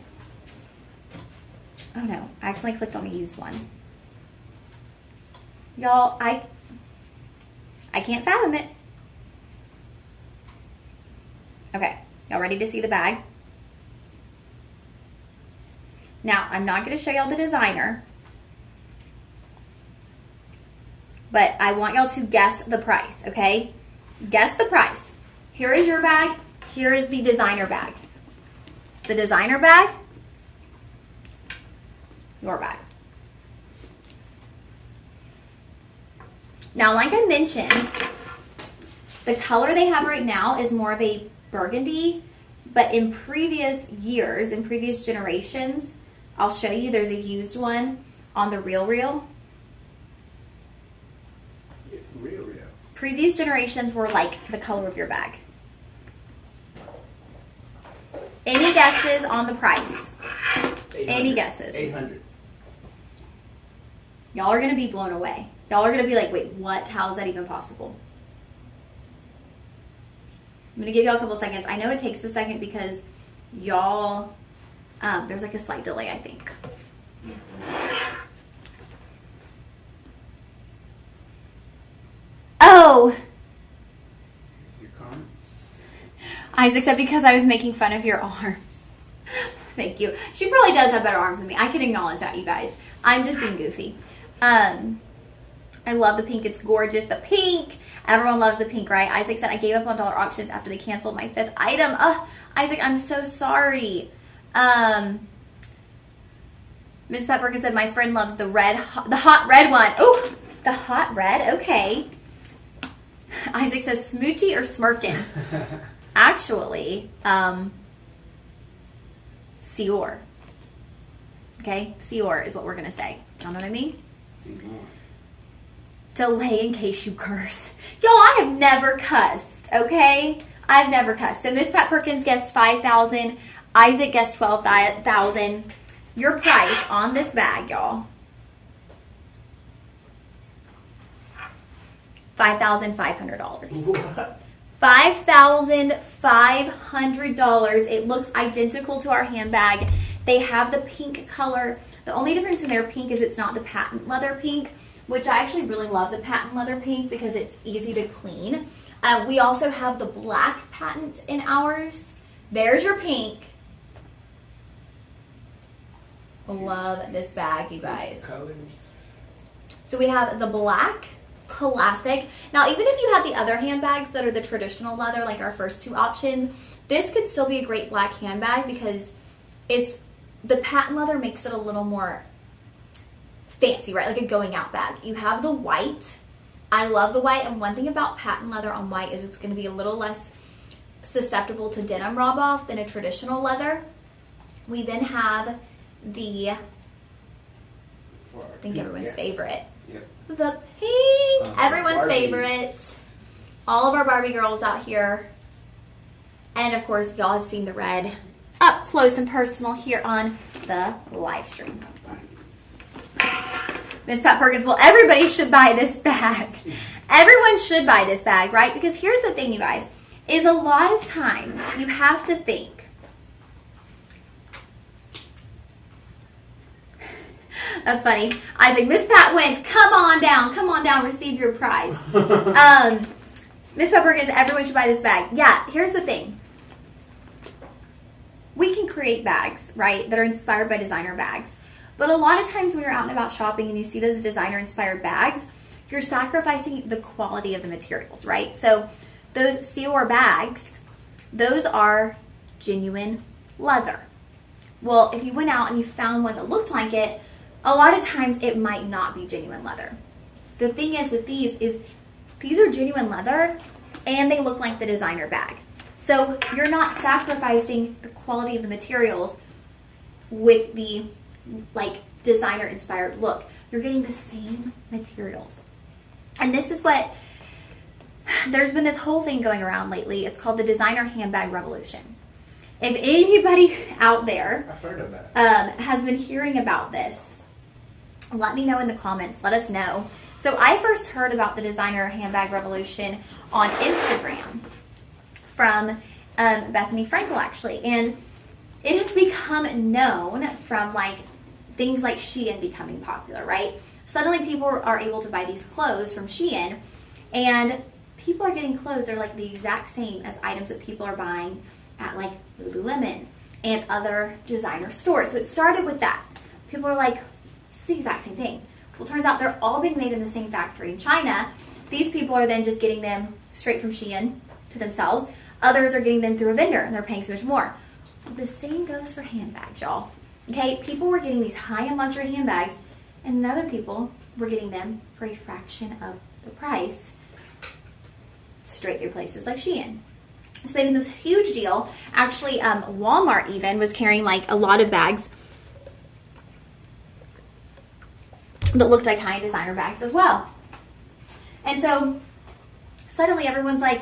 Oh no, I accidentally clicked on a used one. Y'all, I can't fathom it. Okay, y'all ready to see the bag? Now, I'm not going to show y'all the designer, but I want y'all to guess the price, okay? Guess the price. Here is your bag. Here is the designer bag. The designer bag, your bag. Now, like I mentioned, the color they have right now is more of a burgundy, but in previous years, in previous generations, I'll show you, there's a used one on the Real. Real. Previous generations were like the color of your bag. Any guesses on the price? Any guesses? 800. Y'all are going to be blown away. Y'all are going to be like, wait, what? How is that even possible? I'm going to give y'all a couple seconds. I know it takes a second because y'all, there's like a slight delay, I think. Isaac said because I was making fun of your arms. Thank you. She probably does have better arms than me. I can acknowledge that, you guys. I'm just being goofy. I love the pink. It's gorgeous. The pink. Everyone loves the pink, right? Isaac said, I gave up on dollar auctions after they canceled my 5th item. Isaac, I'm so sorry. Ms. Pepperkin said, my friend loves the hot red one. Oh, the hot red. Okay. Isaac says, smoochy or smirkin? Actually, Sior. Okay? Sior is what we're going to say. You know what I mean? Sior. Delay in case you curse. Y'all, I have never cussed, okay? I've never cussed. So Miss Pat Perkins guessed 5,000. Isaac guessed 12,000. Your price on this bag, y'all, $5,500. What? $5,500. It looks identical to our handbag. They have the pink color. The only difference in their pink is it's not the patent leather pink, which I actually really love the patent leather pink because it's easy to clean. We also have the black patent in ours. There's your pink. Love this bag, you guys. Colors. So we have the black classic. Now, even if you had the other handbags that are the traditional leather, like our first 2 options, this could still be a great black handbag because it's the patent leather makes it a little more fancy, right? Like a going out bag. You have the white. I love the white, and one thing about patent leather on white is it's going to be a little less susceptible to denim rob off than a traditional leather. We then have the, I think everyone's favorite. Yep. The pink, everyone's Barbies. favorite. All of our Barbie girls out here. And of course, y'all have seen the red up close and personal here on the live stream. Miss Pat Perkins, well, everybody should buy this bag. Everyone should buy this bag, right? Because here's the thing, you guys, is a lot of times you have to think, that's funny. Isaac, Miss Pat wins. Come on down, receive your prize. Miss Pat Perkins, everyone should buy this bag. Yeah, here's the thing. We can create bags, right, that are inspired by designer bags. But a lot of times when you're out and about shopping and you see those designer-inspired bags, you're sacrificing the quality of the materials, right? So those Sior bags, those are genuine leather. Well, if you went out and you found one that looked like it, a lot of times it might not be genuine leather. The thing is with these is these are genuine leather and they look like the designer bag. So you're not sacrificing the quality of the materials with the like designer inspired look. You're getting the same materials. And this is what, there's been this whole thing going around lately. It's called the designer handbag revolution. If anybody out there I've heard of that. Has been hearing about this, let me know in the comments. Let us know. So I first heard about the designer handbag revolution on Instagram from Bethany Frankel, actually. And it has become known from like things like Shein becoming popular, right? Suddenly people are able to buy these clothes from Shein, and people are getting clothes that are like the exact same as items that people are buying at like Lululemon and other designer stores. So it started with that. People are like, it's the exact same thing. Well, it turns out they're all being made in the same factory in China. These people are then just getting them straight from Shein to themselves. Others are getting them through a vendor, and they're paying so much more. Well, the same goes for handbags, y'all. Okay, people were getting these high-end luxury handbags, and other people were getting them for a fraction of the price straight through places like Shein. It's making this huge deal. Actually, Walmart even was carrying like a lot of bags that looked like high-end designer bags as well. And so suddenly everyone's like,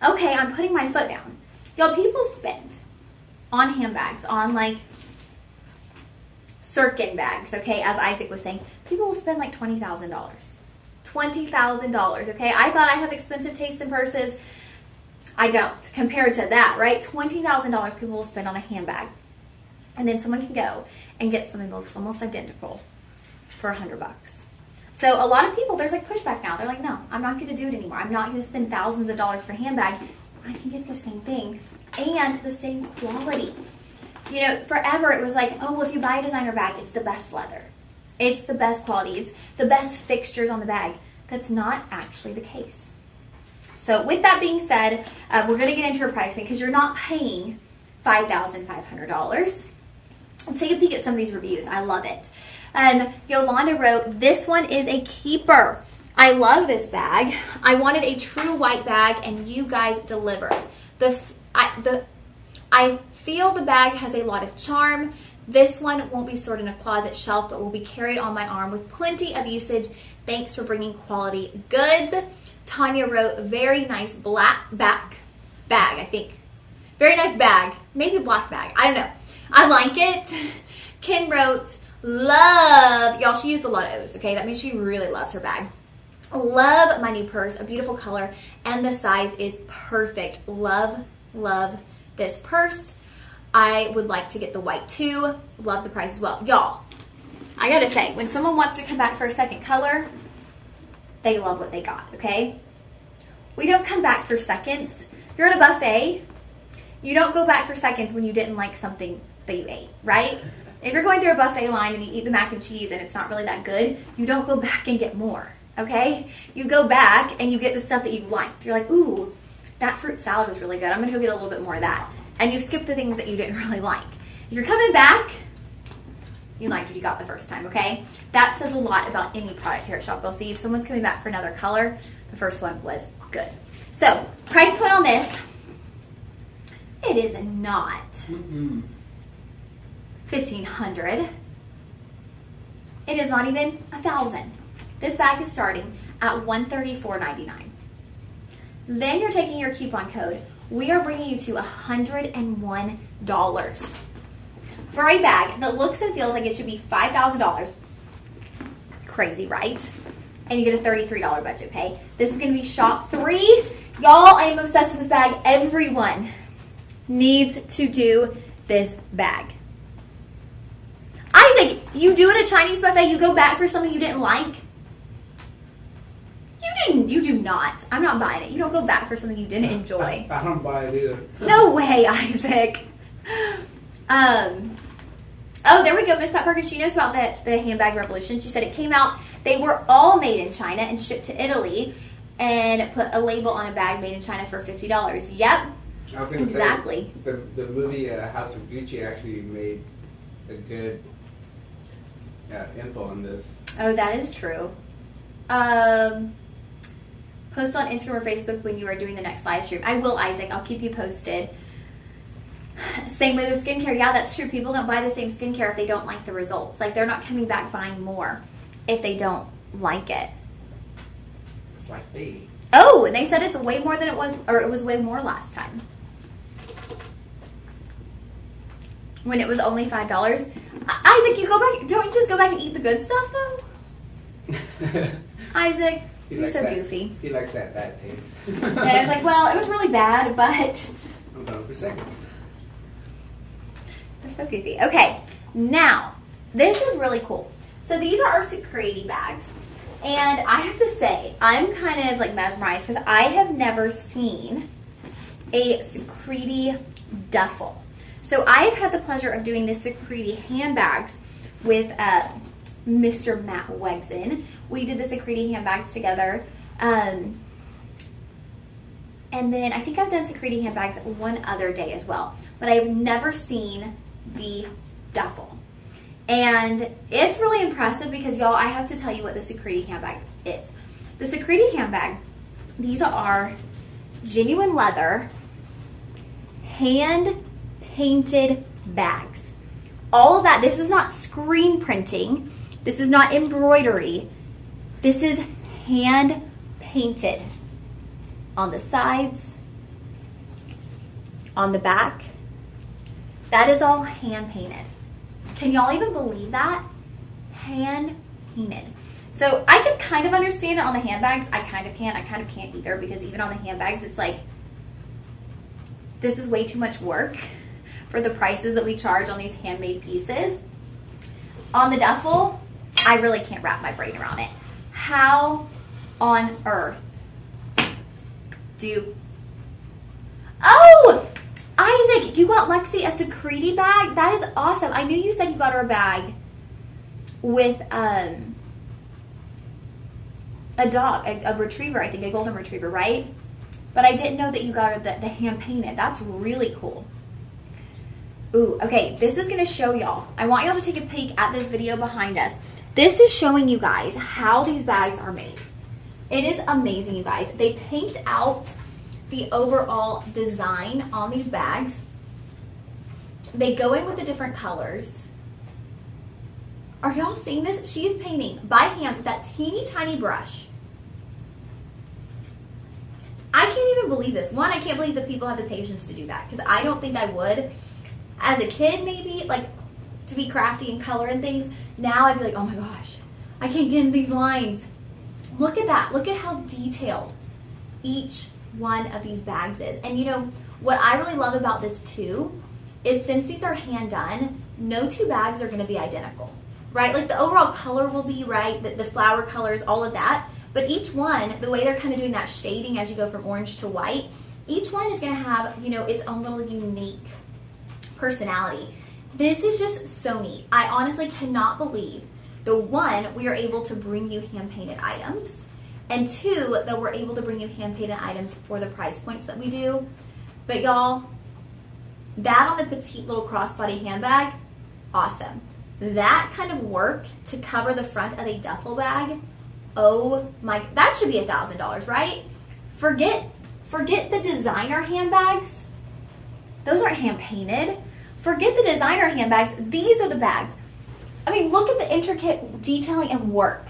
okay, I'm putting my foot down. Y'all, people spend on handbags, on like Cirkin bags, okay, as Isaac was saying, people will spend like $20,000. $20,000, okay? I thought I have expensive taste in purses. I don't, compared to that, right? $20,000 people will spend on a handbag. And then someone can go and get something that looks almost identical for $100. So a lot of people, there's like pushback now. They're like, no, I'm not going to do it anymore. I'm not going to spend thousands of dollars for a handbag I can get the same thing and the same quality. You know, forever it was like, oh, well, if you buy a designer bag, it's the best leather. It's the best quality. It's the best fixtures on the bag. That's not actually the case. So with that being said, we're going to get into her pricing because you're not paying $5,500. Let's take a peek at some of these reviews. I love it. Yolanda wrote, this one is a keeper. I love this bag. I wanted a true white bag, and you guys delivered. I feel the bag has a lot of charm. This one won't be stored in a closet shelf, but will be carried on my arm with plenty of usage. Thanks for bringing quality goods. Tanya wrote, very nice black bag, I think. Very nice bag. Maybe black bag. I don't know. I like it. Kim wrote, love. Y'all, she used a lot of O's, okay? That means she really loves her bag. Love my new purse. A beautiful color. And the size is perfect. Love, love this purse. I would like to get the white too. Love the price as well. Y'all, I gotta say, when someone wants to come back for a second color, they love what they got, okay? We don't come back for seconds. If you're at a buffet, you don't go back for seconds when you didn't like something that you ate, right? If you're going through a buffet line and you eat the mac and cheese and it's not really that good, you don't go back and get more, okay? You go back and you get the stuff that you liked. You're like, ooh, that fruit salad was really good. I'm gonna go get a little bit more of that. And you skip the things that you didn't really like. If you're coming back, you liked what you got the first time, okay? That says a lot about any product here at Shop. You'll see if someone's coming back for another color, the first one was good. So, price point on this, it is not $1,500. It is not even $1,000. This bag is starting at $134.99. Then you're taking your coupon code. We are bringing you to $101 for a bag that looks and feels like it should be $5,000. Crazy, right? And you get a $33 budget pay. This is going to be shop 3. Y'all, I am obsessed with this bag. Everyone needs to do this bag. Isaac, you do at a Chinese buffet, you go back for something you didn't like? You do not. I'm not buying it. You don't go back for something you didn't enjoy. I don't buy it either. No way, Isaac. Oh, there we go. Miss Pat Perkins, she knows about the handbag revolution. She said it came out, they were all made in China and shipped to Italy and put a label on a bag made in China for $50. Yep. I was going to exactly. say, the movie House of Gucci actually made a good info on this. Oh, that is true. Post on Instagram or Facebook when you are doing the next live stream. I will, Isaac. I'll keep you posted. Same way with skincare. Yeah, that's true. People don't buy the same skincare if they don't like the results. Like, they're not coming back buying more if they don't like it. It's like they. Oh, and they said it's way more than it was, or it was way more last time. When it was only $5. Isaac, you go back. Don't you just go back and eat the good stuff, though? Isaac, you're so goofy. He likes that bad taste. Yeah, it's like, well, it was really bad, but... I'm going for seconds. They're so goofy. Okay, now, this is really cool. So these are our security bags. And I have to say, I'm kind of like mesmerized because I have never seen a security duffel. So I have had the pleasure of doing the security handbags with Mr. Matt Wegson. We did the security handbags together. And then I think I've done security handbags one other day as well. But I have never seen the duffel. And it's really impressive because, y'all, I have to tell you what the security handbag is. The security handbag, these are genuine leather, hand-painted bags. All of that, this is not screen printing. This is not embroidery. This is hand-painted on the sides, on the back. That is all hand-painted. Can y'all even believe that? Hand-painted. So I can kind of understand it on the handbags. I kind of can't. I kind of can't either because even on the handbags, it's like, this is way too much work for the prices that we charge on these handmade pieces. On the duffel, I really can't wrap my brain around it. How on earth do... Oh, Isaac, you got Lexi a security bag? That is awesome. I knew you said you got her a bag with a dog, a retriever, I think, a golden retriever, right? But I didn't know that you got her the hand painted. That's really cool. Ooh, okay, this is gonna show y'all. I want y'all to take a peek at this video behind us. This is showing you guys how these bags are made. It is amazing, you guys. They paint out the overall design on these bags. They go in with the different colors. Are y'all seeing this? She is painting by hand with that teeny tiny brush. I can't even believe this. One, I can't believe that people have the patience to do that because I don't think I would. As a kid, maybe, like, to be crafty and color and things. Now I'd be like, oh my gosh, I can't get in these lines. Look at that. Look at how detailed each one of these bags is. And you know, what I really love about this too is since these are hand done, no two bags are gonna be identical, right? Like the overall color will be, right, the flower colors, all of that. But each one, the way they're kind of doing that shading as you go from orange to white, each one is gonna have, you know, its own little unique personality. This is just so neat. I honestly cannot believe the one, we are able to bring you hand-painted items, and two, that we're able to bring you hand-painted items for the price points that we do. But y'all, that on the petite little crossbody handbag, awesome. That kind of work to cover the front of a duffel bag, oh my, that should be $1,000, right? Forget the designer handbags. Those aren't hand-painted. Forget the designer handbags. These are the bags. I mean, look at the intricate detailing and work.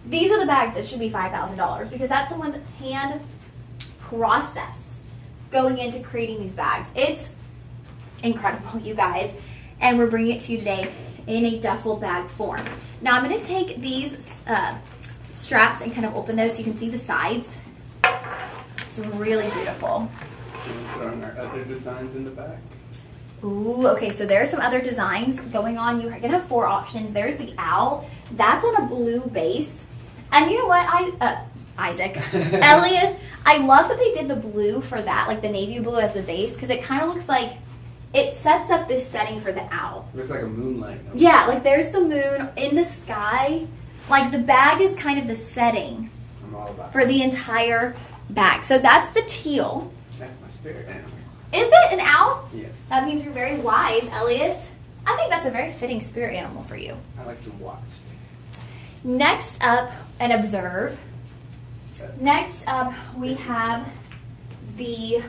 These are the bags that should be $5,000 because that's someone's hand process going into creating these bags. It's incredible, you guys. And we're bringing it to you today in a duffel bag form. Now, I'm going to take these straps and kind of open those so you can see the sides. It's really beautiful. Are there other designs in the back? Ooh, okay, so there are some other designs going on. You're gonna have 4 options. There's the owl. That's on a blue base. And you know what, Isaac, Elias, I love that they did the blue for that, like the navy blue as the base, because it kind of looks like it sets up this setting for the owl. Looks like a moonlight. Yeah, like there's the moon in the sky. Like the bag is kind of the setting for the entire bag. So that's the teal. That's my spirit animal. Is it an owl? Yes. That means you're very wise, Elias. I think that's a very fitting spirit animal for you. I like to watch. Next up, and observe. Next up, we have the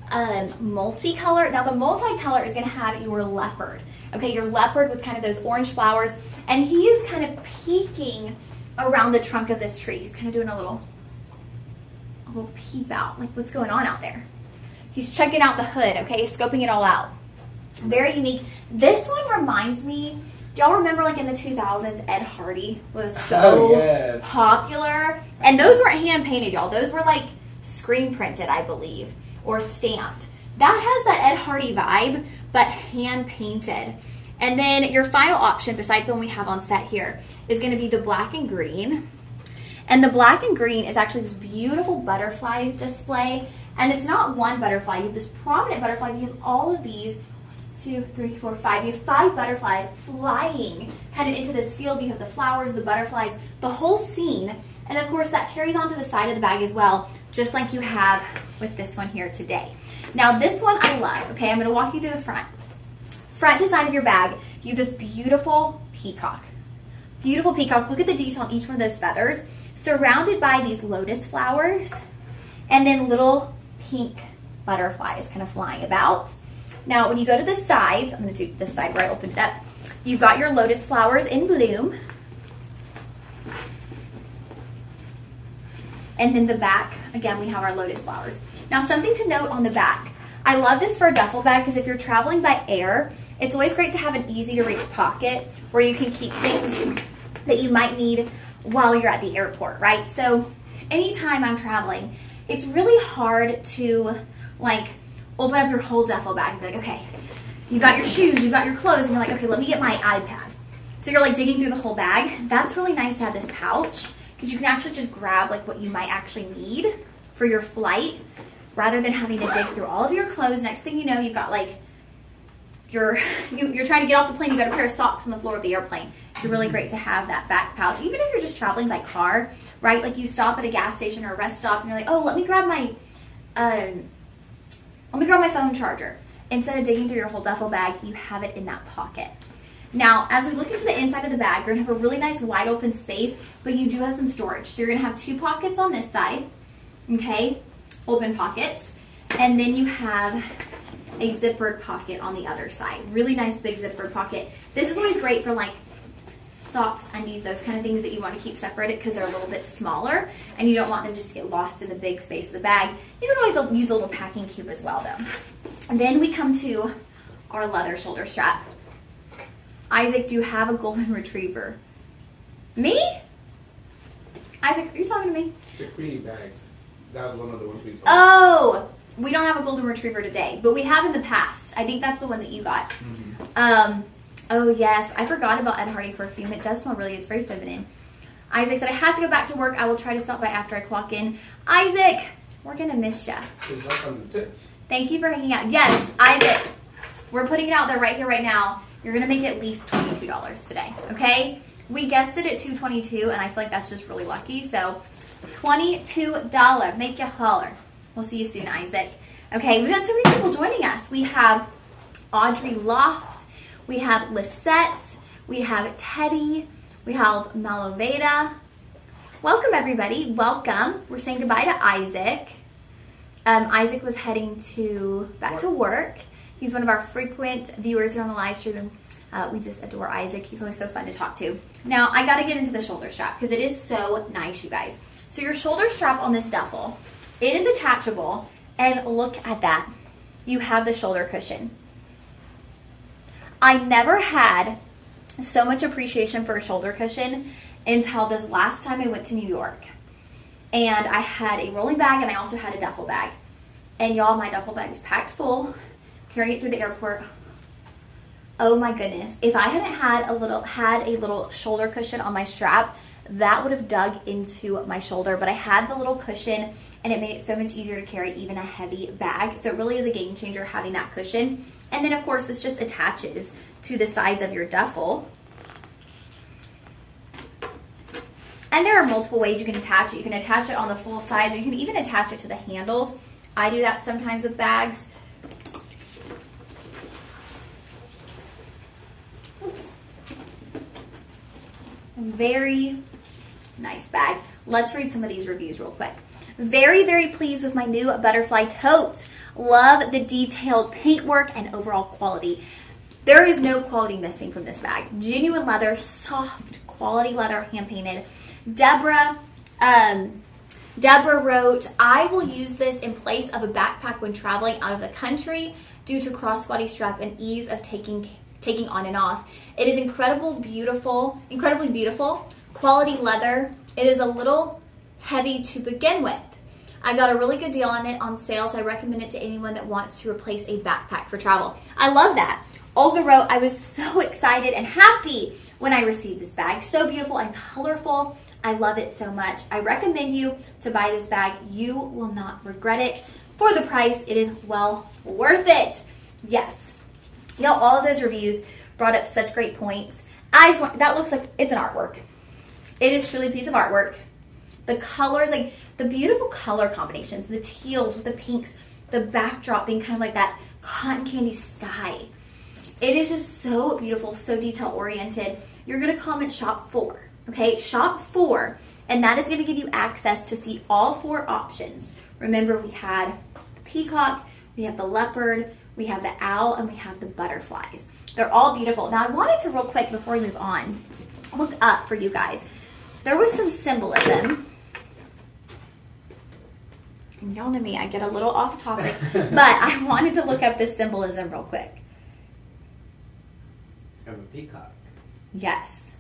multicolor. Now, the multicolor is going to have your leopard. Okay, your leopard with kind of those orange flowers. And he is kind of peeking around the trunk of this tree. He's kind of doing a little peep out, like what's going on out there. He's checking out the hood, okay, scoping it all out. Very unique. This one reminds me, do y'all remember like in the 2000s, Ed Hardy was so popular? And those weren't hand painted, y'all. Those were like screen printed, I believe, or stamped. That has that Ed Hardy vibe, but hand painted. And then your final option, besides the one we have on set here, is going to be the black and green. And the black and green is actually this beautiful butterfly display. And it's not one butterfly. You have this prominent butterfly. You have all of these, 2, 3, 4, 5. You have 5 butterflies flying kind of into this field. You have the flowers, the butterflies, the whole scene. And of course, that carries on to the side of the bag as well, just like you have with this one here today. Now, this one I love. Okay, I'm going to walk you through the front. Front design of your bag, you have this beautiful peacock. Beautiful peacock. Look at the detail on each one of those feathers, surrounded by these lotus flowers, and then little pink butterflies kind of flying about. Now, when you go to the sides, I'm going to do this side where I opened it up. You've got your lotus flowers in bloom. And then the back, again, we have our lotus flowers. Now, something to note on the back. I love this for a duffel bag because if you're traveling by air, it's always great to have an easy-to-reach pocket where you can keep things that you might need while you're at the airport, right? So anytime I'm traveling, it's really hard to like open up your whole duffel bag and be like, okay, you got your shoes, you got your clothes, and you're like, okay, let me get my iPad. So you're like digging through the whole bag. That's really nice to have this pouch because you can actually just grab like what you might actually need for your flight. rather than having to dig through all of your clothes. Next thing you know, you've got like you're trying to get off the plane, you've got a pair of socks on the floor of the airplane. It's really great to have that back pouch. Even if you're just traveling by car, right? Like you stop at a gas station or a rest stop and you're like, oh, let me grab my phone charger. Instead of digging through your whole duffel bag, you have it in that pocket. Now, as we look into the inside of the bag, you're gonna have a really nice wide open space, but you do have some storage. So you're gonna have 2 pockets on this side, okay? Open pockets. And then you have a zippered pocket on the other side. Really nice big zippered pocket. This is always great for like socks, undies, those kind of things that you want to keep separated because they're a little bit smaller and you don't want them just to get lost in the big space of the bag. You can always use a little packing cube as well though. And then we come to our leather shoulder strap. Isaac, do you have a golden retriever? Me? Isaac, are you talking to me? The pretty bags. That was one of the ones we saw. Oh, we don't have a golden retriever today, but we have in the past. I think that's the one that you got. Mm-hmm. Oh yes, I forgot about Ed Hardy perfume. It does smell really, it's very feminine. Isaac said, I have to go back to work. I will try to stop by after I clock in. Isaac, we're gonna miss ya. Thank you for hanging out. Yes, Isaac, we're putting it out there right here, right now. You're gonna make at least $22 today, okay? We guessed it at $222, and I feel like that's just really lucky. So $22, make you holler. We'll see you soon, Isaac. Okay, we've got so many people joining us. We have Audrey Loft, we have Lisette, we have Teddy, we have Maloveda. Welcome, everybody. Welcome. We're saying goodbye to Isaac. Isaac was heading back to work. He's one of our frequent viewers here on the live stream. We just adore Isaac. He's always so fun to talk to. Now, I got to get into the shoulder strap because it is so nice, you guys. So your shoulder strap on this duffel, it is attachable. And look at that. You have the shoulder cushion. I never had so much appreciation for a shoulder cushion until this last time I went to New York. And I had a rolling bag and I also had a duffel bag. And y'all, my duffel bag was packed full, carrying it through the airport. Oh my goodness. If I hadn't had a little shoulder cushion on my strap, that would have dug into my shoulder. But I had the little cushion and it made it so much easier to carry even a heavy bag. So it really is a game changer having that cushion. And then of course this just attaches to the sides of your duffel. And there are multiple ways you can attach it. You can attach it on the full sides, or you can even attach it to the handles. I do that sometimes with bags. Oops. Very nice bag. Let's read some of these reviews real quick. Very, very pleased with my new butterfly tote. Love the detailed paintwork and overall quality. There is no quality missing from this bag. Genuine leather, soft quality leather, hand painted. Deborah wrote, I will use this in place of a backpack when traveling out of the country due to crossbody strap and ease of taking on and off. It is incredibly beautiful, quality leather. It is a little heavy to begin with. I got a really good deal on it on sale, so I recommend it to anyone that wants to replace a backpack for travel. I love that. Olga wrote, I was so excited and happy when I received this bag. So beautiful and colorful. I love it so much. I recommend you to buy this bag. You will not regret it. For the price, it is well worth it. Yes. Y'all, all of those reviews brought up such great points. That looks like it's an artwork. It is truly a piece of artwork. The colors, like the beautiful color combinations, the teals with the pinks, the backdrop being kind of like that cotton candy sky. It is just so beautiful, so detail oriented. You're going to comment shop 4, okay? Shop 4, and that is going to give you access to see all 4 options. Remember, we had the peacock, we have the leopard, we have the owl, and we have the butterflies. They're all beautiful. Now, I wanted to real quick before we move on, look up for you guys. There was some symbolism. And y'all know me, I get a little off topic, but I wanted to look up this symbolism real quick. Of a peacock. Yes,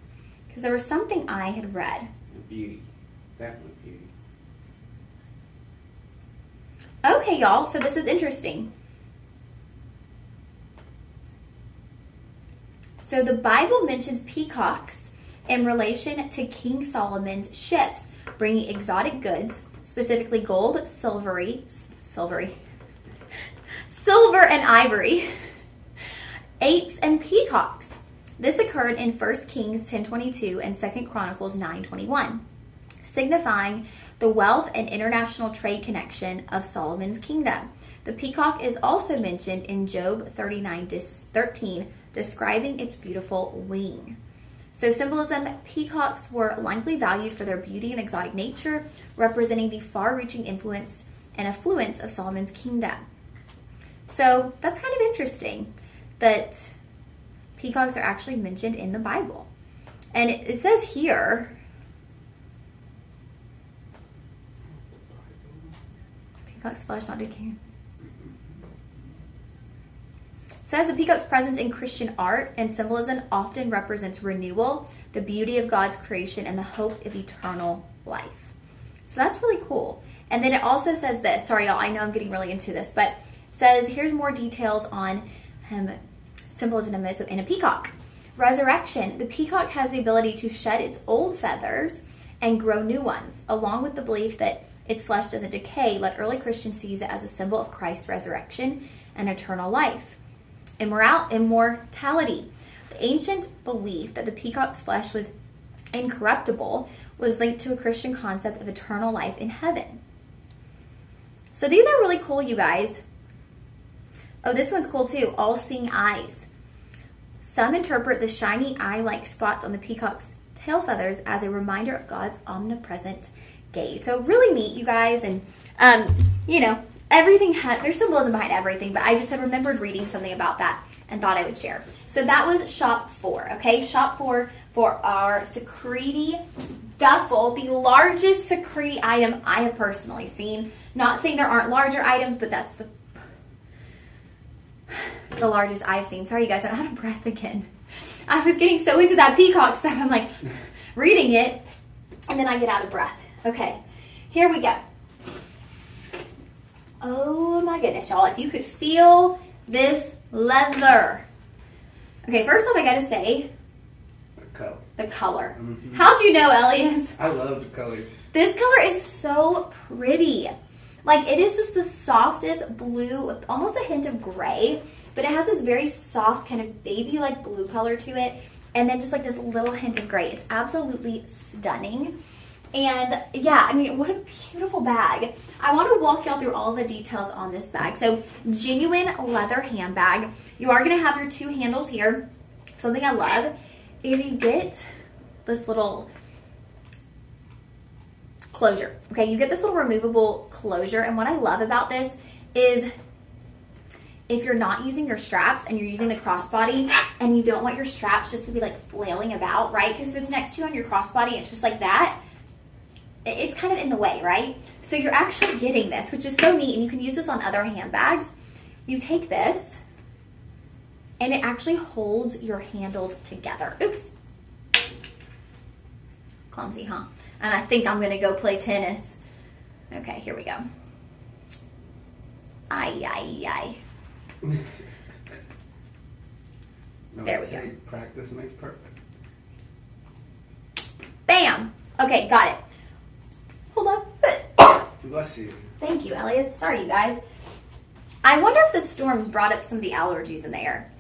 because there was something I had read. Beauty. Definitely beauty. Okay, y'all, so this is interesting. So the Bible mentions peacocks in relation to King Solomon's ships, bringing exotic goods, specifically gold, silver, silvery. Silver and ivory. Apes and peacocks. This occurred in 1 Kings 10:22 and 2 Chronicles 9:21, signifying the wealth and international trade connection of Solomon's kingdom. The peacock is also mentioned in Job 39:13, describing its beautiful wing. So symbolism, peacocks were likely valued for their beauty and exotic nature, representing the far-reaching influence and affluence of Solomon's kingdom. So that's kind of interesting that peacocks are actually mentioned in the Bible. And it says here, peacock's flesh not decaying. Says the peacock's presence in Christian art and symbolism often represents renewal, the beauty of God's creation, and the hope of eternal life. So that's really cool. And then it also says this. Sorry, y'all, I know I'm getting really into this, but says here's more details on symbolism in a peacock. Resurrection. The peacock has the ability to shed its old feathers and grow new ones, along with the belief that its flesh doesn't decay. Let early Christians use it as a symbol of Christ's resurrection and eternal life. Immortality. The ancient belief that the peacock's flesh was incorruptible was linked to a Christian concept of eternal life in heaven. So these are really cool, you guys. Oh, this one's cool too. All-seeing eyes. Some interpret the shiny eye-like spots on the peacock's tail feathers as a reminder of God's omnipresent gaze. So really neat, you guys. And, everything there's symbolism behind everything, but I just had remembered reading something about that and thought I would share. So that was shop 4, okay? Shop 4 for our security duffel, the largest security item I have personally seen. Not saying there aren't larger items, but that's the largest I've seen. Sorry, you guys, I'm out of breath again. I was getting so into that peacock stuff. I'm like reading it, and then I get out of breath. Okay, here we go. Oh my goodness, y'all. If you could feel this leather. Okay, first off, I gotta say, the color. Mm-hmm. How'd you know, Elias? I love the color. This color is so pretty. Like, it is just the softest blue with almost a hint of gray, but it has this very soft kind of baby-like blue color to it, and then just like this little hint of gray. It's absolutely stunning. And yeah, I mean, what a beautiful bag. I want to walk y'all through all the details on this bag. So, genuine leather handbag. You are going to have your 2 handles here. Something I love is you get this little closure. Okay, you get this little removable closure, and what I love about this is if you're not using your straps and you're using the crossbody and you don't want your straps just to be like flailing about, right? Because if it's next to you on your crossbody, it's just like that. It's kind of in the way, right? So you're actually getting this, which is so neat, and you can use this on other handbags. You take this, and it actually holds your handles together. Oops. Clumsy, huh? And I think I'm going to go play tennis. Okay, here we go. Ay. There we go. Practice makes perfect. Bam! Okay, got it. Hold on. Bless you. Thank you, Elias. Sorry, you guys. I wonder if the storms brought up some of the allergies in the air.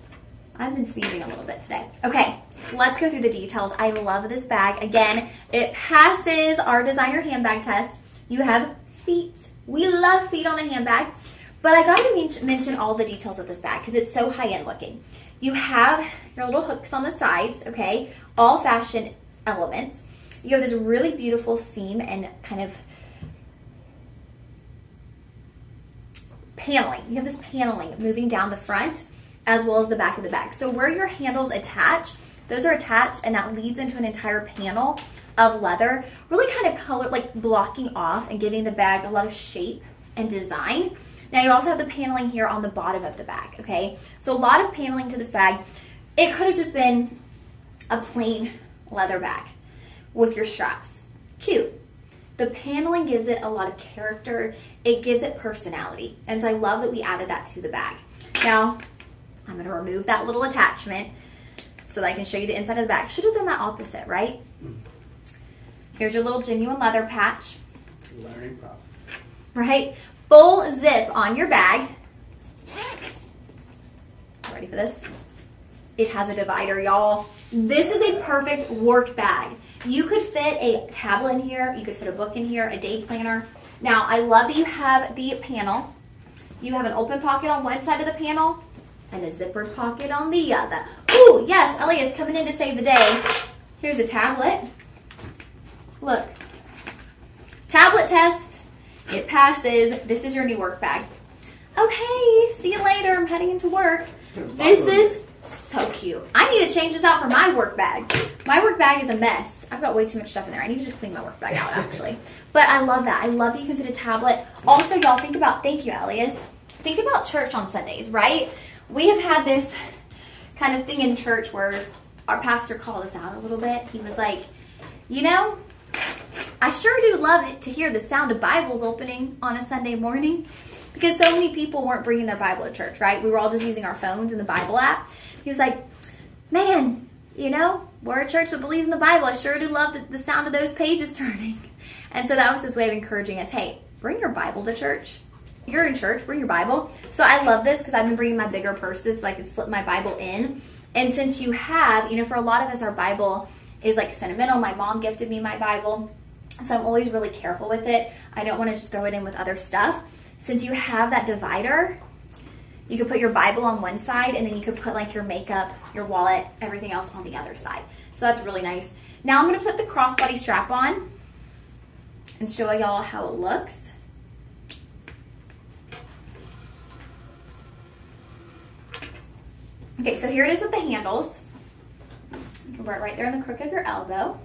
I've been sneezing a little bit today. Okay, let's go through the details. I love this bag. Again, it passes our designer handbag test. You have feet. We love feet on a handbag. But I got to mention all the details of this bag because it's so high-end looking. You have your little hooks on the sides, okay? All fashion elements. You have this really beautiful seam and kind of paneling. You have this paneling moving down the front as well as the back of the bag. So where your handles attach, those are attached, and that leads into an entire panel of leather, really kind of color, like blocking off and giving the bag a lot of shape and design. Now you also have the paneling here on the bottom of the bag, okay? So a lot of paneling to this bag. It could have just been a plain leather bag with your straps. Cute. The paneling gives it a lot of character. It gives it personality. And so I love that we added that to the bag. Now, I'm going to remove that little attachment so that I can show you the inside of the bag. Should have done that opposite, right? Here's your little genuine leather patch. Learning process. Right? full zip on your bag. Ready for this? It has a divider, y'all. This is a perfect work bag. You could fit a tablet in here. You could fit a book in here, a day planner. Now, I love that you have the panel. You have an open pocket on one side of the panel and a zipper pocket on the other. Ooh, yes, Ellie is coming in to save the day. Here's a tablet. Look. Tablet test. It passes. This is your new work bag. Okay, see you later. I'm heading into work. This is so cute. I need to change this out for my work bag. My work bag is a mess. I've got way too much stuff in there. I need to just clean my work bag out, actually. But I love that. I love that you can fit a tablet. Also, y'all, think about, thank you, Elias. Think about church on Sundays, right? We have had this kind of thing in church where our pastor called us out a little bit. He was like, you know, I sure do love it to hear the sound of Bibles opening on a Sunday morning, because so many people weren't bringing their Bible to church, right? We were all just using our phones and the Bible app. He was like, man, you know, we're a church that believes in the Bible. I sure do love the sound of those pages turning. And so that was his way of encouraging us, hey, bring your Bible to church. You're in church, bring your Bible. So I love this because I've been bringing my bigger purses so I can slip my Bible in. And since you have, you know, for a lot of us, our Bible is like sentimental. My mom gifted me my Bible, so I'm always really careful with it. I don't want to just throw it in with other stuff. Since you have that divider, you could put your Bible on one side, and then you could put like your makeup, your wallet, everything else on the other side. So that's really nice. Now I'm going to put the crossbody strap on and show y'all how it looks. Okay, so here it is with the handles. You can wear it right there in the crook of your elbow.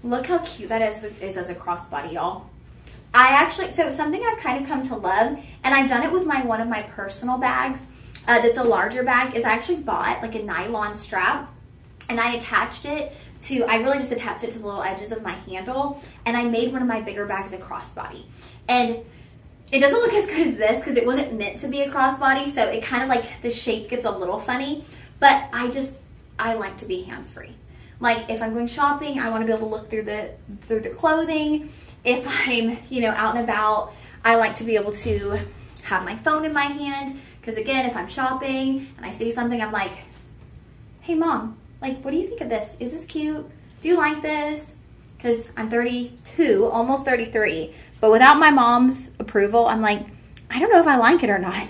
Look how cute that is as a crossbody, y'all. So something I've kind of come to love, and I've done it with one of my personal bags that's a larger bag, is I actually bought like a nylon strap, and I really just attached it to the little edges of my handle, and I made one of my bigger bags a crossbody. And it doesn't look as good as this because it wasn't meant to be a crossbody, so it kind of like, the shape gets a little funny, but I like to be hands-free. Like if I'm going shopping, I want to be able to look through the clothing. If I'm, you know, out and about, I like to be able to have my phone in my hand. Because again, if I'm shopping and I see something, I'm like, hey mom, like, what do you think of this? Is this cute? Do you like this? Because I'm 32, almost 33. But without my mom's approval, I'm like, I don't know if I like it or not.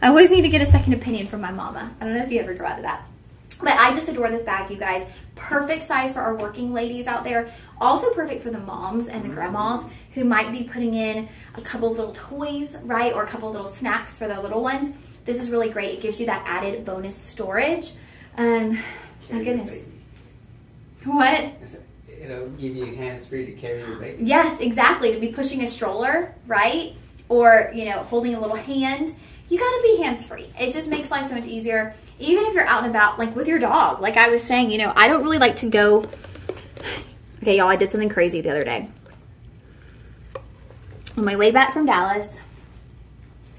I always need to get a second opinion from my mama. I don't know if you ever go out of that. But I just adore this bag, you guys. Perfect size for our working ladies out there. Also perfect for the moms and the grandmas who might be putting in a couple little toys, right? Or a couple little snacks for their little ones. This is really great. It gives you that added bonus storage. My goodness. What? It'll give you hands-free to carry your baby. Yes, exactly. To be pushing a stroller, right? Or, you know, holding a little hand. You gotta be hands-free. It just makes life so much easier. Even if you're out and about, like with your dog. Like I was saying, you know, I don't really like to go. Okay, y'all, I did something crazy the other day. On my way back from Dallas,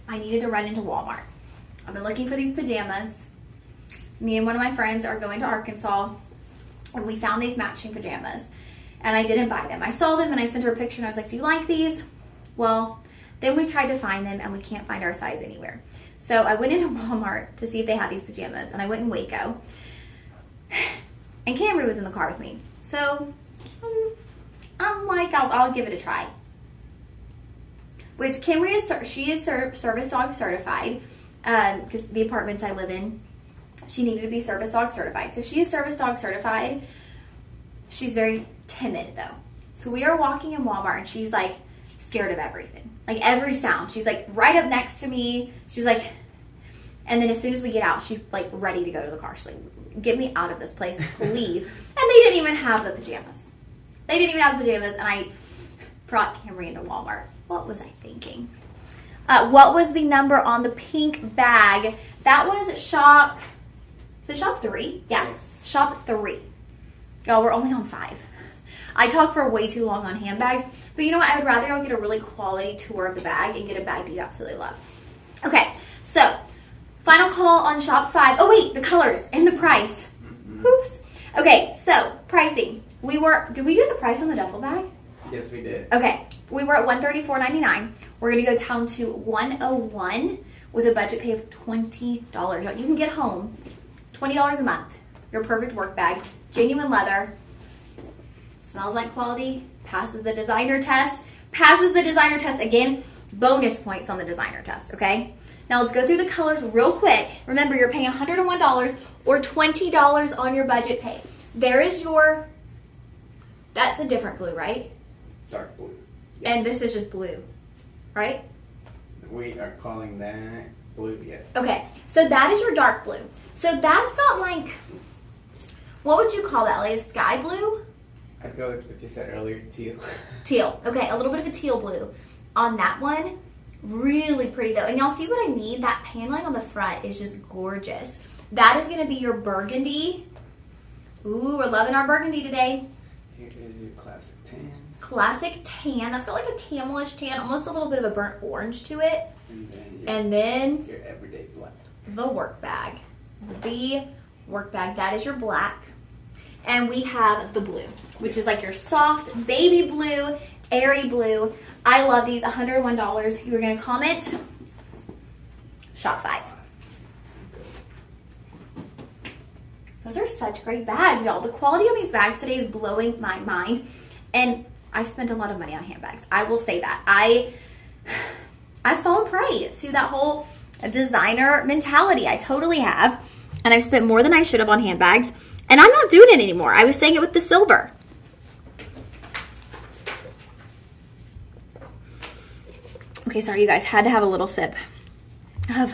I needed to run into Walmart. I've been looking for these pajamas. Me and one of my friends are going to Arkansas, and we found these matching pajamas. And I didn't buy them. I saw them, and I sent her a picture, and I was like, do you like these? Well, then we tried to find them, and we can't find our size anywhere. So I went into Walmart to see if they had these pajamas, and I went in Waco. And Camry was in the car with me. So I'm like, I'll give it a try. Which Camry is service dog certified, because the apartments I live in, she needed to be service dog certified. So she is service dog certified. She's very timid though. So we are walking in Walmart, and she's like scared of everything. Like every sound. She's like right up next to me. She's like, and then as soon as we get out, she's like ready to go to the car. She's like, get me out of this place, please. And they didn't even have the pajamas. They didn't even have the pajamas, and I brought Camry into Walmart. What was I thinking? What was the number on the pink bag? That was shop 3? Yeah, yes. Shop 3. Y'all, we're only on 5. I talk for way too long on handbags, but you know what? I would rather y'all get a really quality tour of the bag and get a bag that you absolutely love. Okay, so final call on shop 5. Oh wait, the colors and the price. Oops. Okay, so pricing. Did we do the price on the duffel bag? Yes, we did. Okay, we were at $134.99. We're gonna go down to $101 with a budget pay of $20. You can get home $20 a month. Your perfect work bag, genuine leather, smells like quality, passes the designer test. Passes the designer test again. Bonus points on the designer test. Okay. Now let's go through the colors real quick. Remember, you're paying $101 or $20 on your budget pay. There is your. That's a different blue, right? Dark blue. Yes. And this is just blue, right? We are calling that blue, yes. Okay, so that is your dark blue. So that's got like, what would you call that? Like a sky blue? I'd go with what you said earlier, teal. Teal. Okay, a little bit of a teal blue on that one. Really pretty though. And y'all see what I mean? That paneling on the front is just gorgeous. That is going to be your burgundy. Ooh, we're loving our burgundy today. Here is your classic tan. Classic tan. That's got like a camelish tan, almost a little bit of a burnt orange to it. And then your everyday black. The work bag. The work bag. That is your black. And we have the blue, which is like your soft baby blue, airy blue. I love these. $101. You were going to comment? Shop 5. Those are such great bags, y'all. The quality on these bags today is blowing my mind. And I spent a lot of money on handbags. I will say that. I've fallen prey to that whole designer mentality. I totally have. And I've spent more than I should have on handbags. And I'm not doing it anymore. I was saying it with the silver. Okay, sorry, you guys. Had to have a little sip of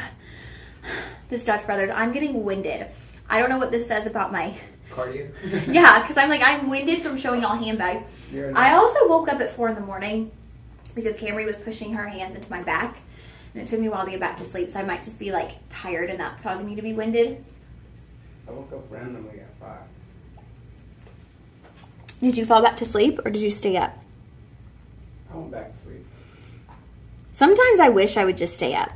this Dutch Brothers. I'm getting winded. I don't know what this says about my cardio. Yeah, because I'm winded from showing y'all handbags. I also woke up at 4 in the morning because Camry was pushing her hands into my back, and it took me a while to get back to sleep. So I might just be like tired, and that's causing me to be winded. I woke up randomly at 5. Did you fall back to sleep, or did you stay up? I went back to sleep. Sometimes I wish I would just stay up.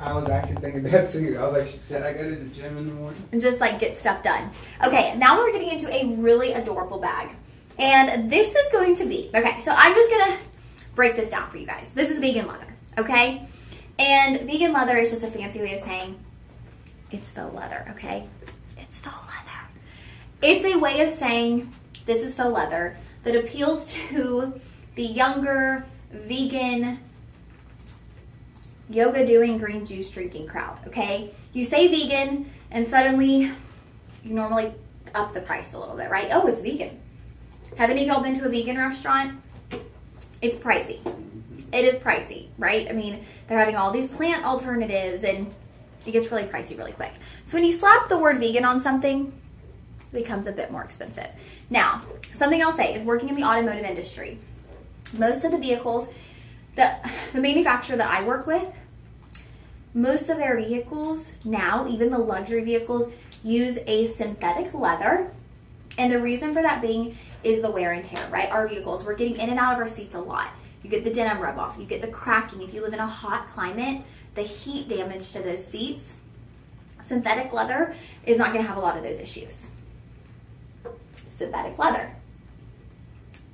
I was actually thinking that too. I was like, should I go to the gym in the morning? And just like get stuff done. Okay, now we're getting into a really adorable bag. And this is going to be, okay, so I'm just going to break this down for you guys. This is vegan leather, okay? And vegan leather is just a fancy way of saying it's faux leather, okay? It's faux leather. It's a way of saying this is faux leather that appeals to the younger, vegan, yoga doing, green juice drinking crowd, okay? You say vegan and suddenly you normally up the price a little bit, right? Oh, it's vegan. Have any of y'all been to a vegan restaurant? It's pricey. It is pricey, right? I mean, they're having all these plant alternatives and it gets really pricey really quick. So when you slap the word vegan on something, it becomes a bit more expensive. Now, something I'll say is working in the automotive industry, most of the vehicles, the manufacturer that I work with, most of their vehicles now, even the luxury vehicles, use a synthetic leather. And the reason for that being is the wear and tear, right? Our vehicles, we're getting in and out of our seats a lot. You get the denim rub off, you get the cracking. If you live in a hot climate, the heat damage to those seats. Synthetic leather is not going to have a lot of those issues. Synthetic leather.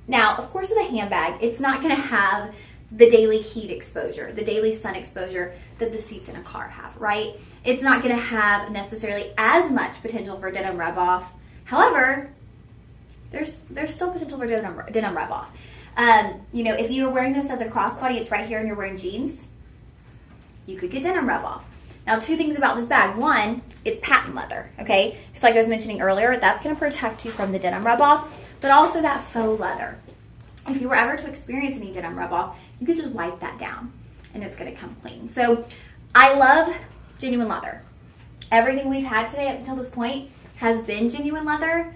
Now, of course, with a handbag, it's not going to have the daily heat exposure, the daily sun exposure that the seats in a car have, right? It's not going to have necessarily as much potential for denim rub off. However, there's still potential for denim rub off. You know, if you're wearing this as a crossbody, it's right here and you're wearing jeans, you could get denim rub off. Now, 2 things about this bag. 1, it's patent leather, okay? Just like I was mentioning earlier, that's going to protect you from the denim rub off, but also that faux leather. If you were ever to experience any denim rub off, you could just wipe that down and it's going to come clean. So I love genuine leather. Everything we've had today up until this point has been genuine leather,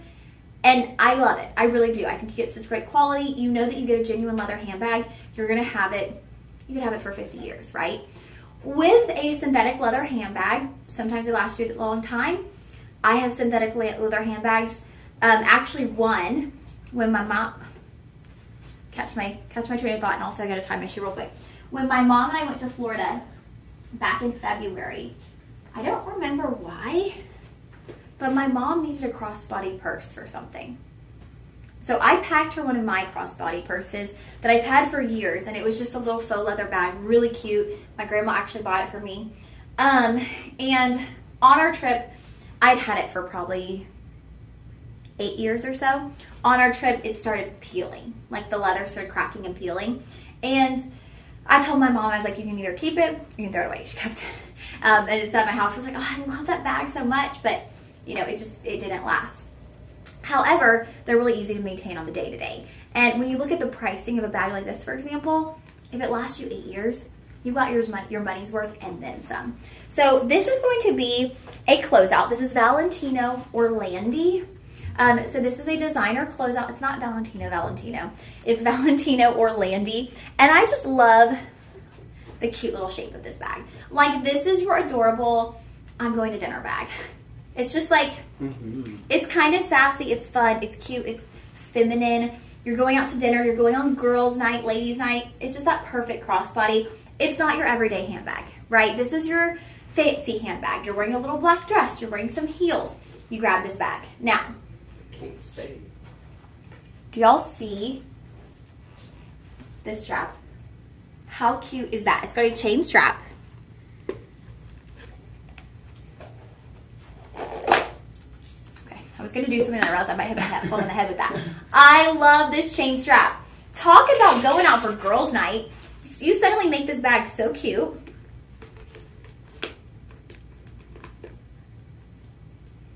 and I love it. I really do. I think you get such great quality. You know that you get a genuine leather handbag, you're going to have it, you can have it for 50 years, right? With a synthetic leather handbag, sometimes they last you a long time. I have synthetic leather handbags. Actually, one when my mom, catch my train of thought, and also I gotta tie my shoe real quick. When my mom and I went to Florida back in February, I don't remember why, but my mom needed a crossbody purse for something. So I packed her one of my crossbody purses that I've had for years, and it was just a little faux leather bag, really cute. My grandma actually bought it for me. And on our trip, I'd had it for probably 8 years or so. On our trip, it started peeling. Like the leather started cracking and peeling. And I told my mom, I was like, you can either keep it or you can throw it away. She kept it. And it's at my house. I was like, oh, I love that bag so much. But, you know, it didn't last. However, they're really easy to maintain on the day-to-day. And when you look at the pricing of a bag like this, for example, if it lasts you 8 years, you got your money's worth and then some. So this is going to be a closeout. This is Valentino Orlandi. So this is a designer closeout. It's not Valentino. It's Valentino Orlandi. And I just love the cute little shape of this bag. Like, this is your adorable, I'm going to dinner bag. It's just like, it's kind of sassy, it's fun, it's cute, it's feminine. You're going out to dinner, you're going on girls' night, ladies' night. It's just that perfect crossbody. It's not your everyday handbag, right? This is your fancy handbag. You're wearing a little black dress, you're wearing some heels. You grab this bag. Now, Can't stay. do y'all see this strap? How cute is that? It's got a chain strap. I was going to do something that I realized I might have been full in the head with that. I love this chain strap. Talk about going out for girls' night. You suddenly make this bag so cute.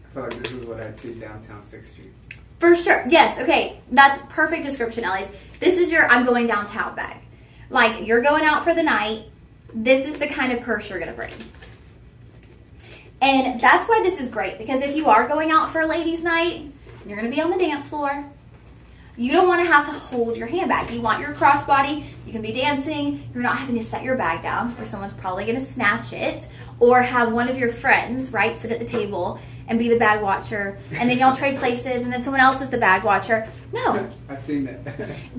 I feel like this is what I'd see downtown 6th Street. For sure. Yes. Okay. That's perfect description, Elise. This is your I'm going downtown bag. Like, you're going out for the night. This is the kind of purse you're going to bring. And that's why this is great, because if you are going out for a ladies' night, you're going to be on the dance floor, you don't want to have to hold your handbag. You want your crossbody, you can be dancing, you're not having to set your bag down where someone's probably going to snatch it, or have one of your friends, right, sit at the table and be the bag watcher, and then y'all trade places, and then someone else is the bag watcher. No. I've seen that.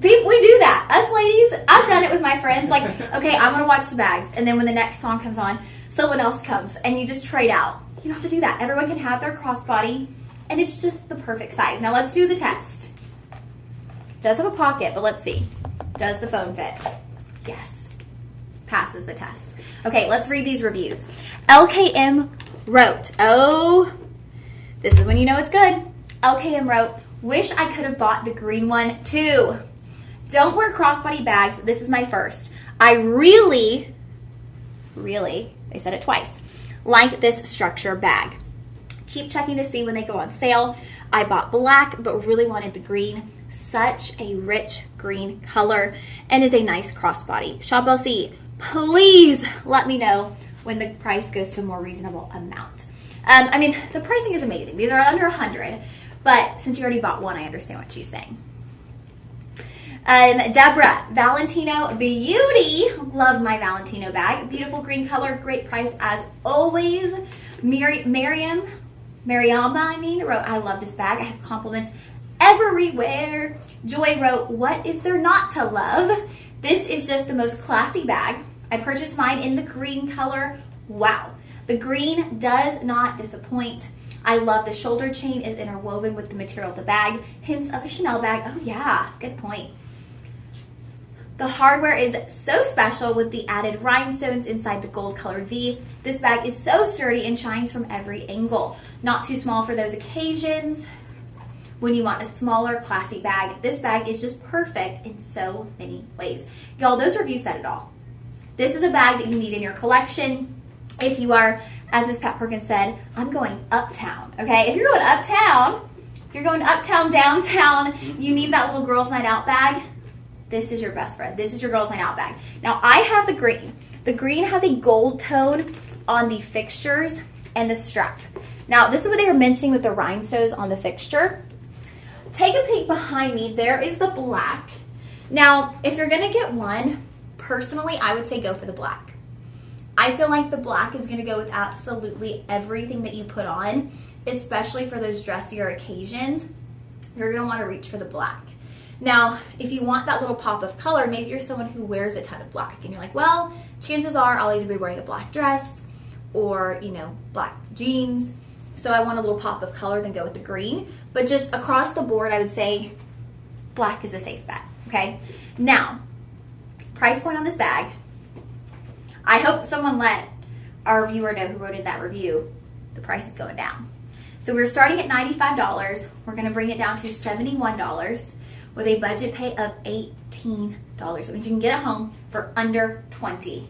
We do that. Us ladies, I've done it with my friends. Like, okay, I'm going to watch the bags, and then when the next song comes on, someone else comes, and you just trade out. You don't have to do that. Everyone can have their crossbody, and it's just the perfect size. Now let's do the test. It does have a pocket, but let's see. Does the phone fit? Yes. Passes the test. Okay, let's read these reviews. LKM wrote, oh, this is when you know it's good. LKM wrote, wish I could have bought the green one too. Don't wear crossbody bags. This is my first. I really, they said it twice, like this structure bag. Keep checking to see when they go on sale. I bought black, but really wanted the green. Such a rich green color, and is a nice crossbody. Shop LC, please let me know when the price goes to a more reasonable amount. I mean, the pricing is amazing. These are under $100, but since you already bought one, I understand what she's saying. Deborah, Valentino Beauty. Love my Valentino bag. Beautiful green color, great price as always. Mariama, wrote, I love this bag. I have compliments everywhere. Joy wrote, what is there not to love? This is just the most classy bag. I purchased mine in the green color. Wow. The green does not disappoint. I love the shoulder chain is interwoven with the material of the bag. Hints of a Chanel bag. Oh yeah, good point. The hardware is so special with the added rhinestones inside the gold colored V. This bag is so sturdy and shines from every angle. Not too small for those occasions. When you want a smaller, classy bag, this bag is just perfect in so many ways. Y'all, those reviews said it all. This is a bag that you need in your collection. If you are, as Miss Pat Perkins said, I'm going uptown, okay? If you're going uptown, downtown, you need that little girls' night out bag, this is your best friend. This is your girls' night out bag. Now, I have the green. The green has a gold tone on the fixtures and the strap. Now, this is what they were mentioning with the rhinestones on the fixture. Take a peek behind me. There is the black. Now, if you're going to get one, personally, I would say go for the black. I feel like the black is going to go with absolutely everything that you put on, especially for those dressier occasions. you're going to want to reach for the black. Now, if you want that little pop of color, maybe you're someone who wears a ton of black and you're like, well, chances are I'll either be wearing a black dress or, you know, black jeans. So I want a little pop of color, then go with the green. But just across the board, I would say black is a safe bet, okay? Now, price point on this bag. I hope someone let our viewer know who wrote in that review the price is going down. So we're starting at $95. We're going to bring it down to $71 with a budget pay of $18. That means you can get it home for under $20.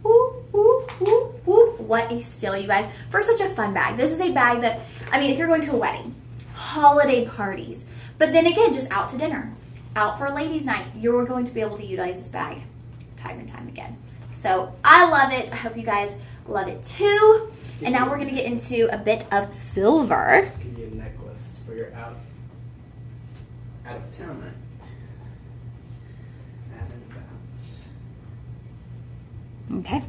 Woo, woo, woo, woo. What a steal, you guys, for such a fun bag. This is a bag that, I mean, if you're going to a wedding, holiday parties, but then again, just out to dinner, out for a ladies' night, you're going to be able to utilize this bag time and time again. So I love it. I hope you guys love it too. And now we're going to get into a bit of silver. Let's give you a necklace for your out of town night. Out and about. Okay.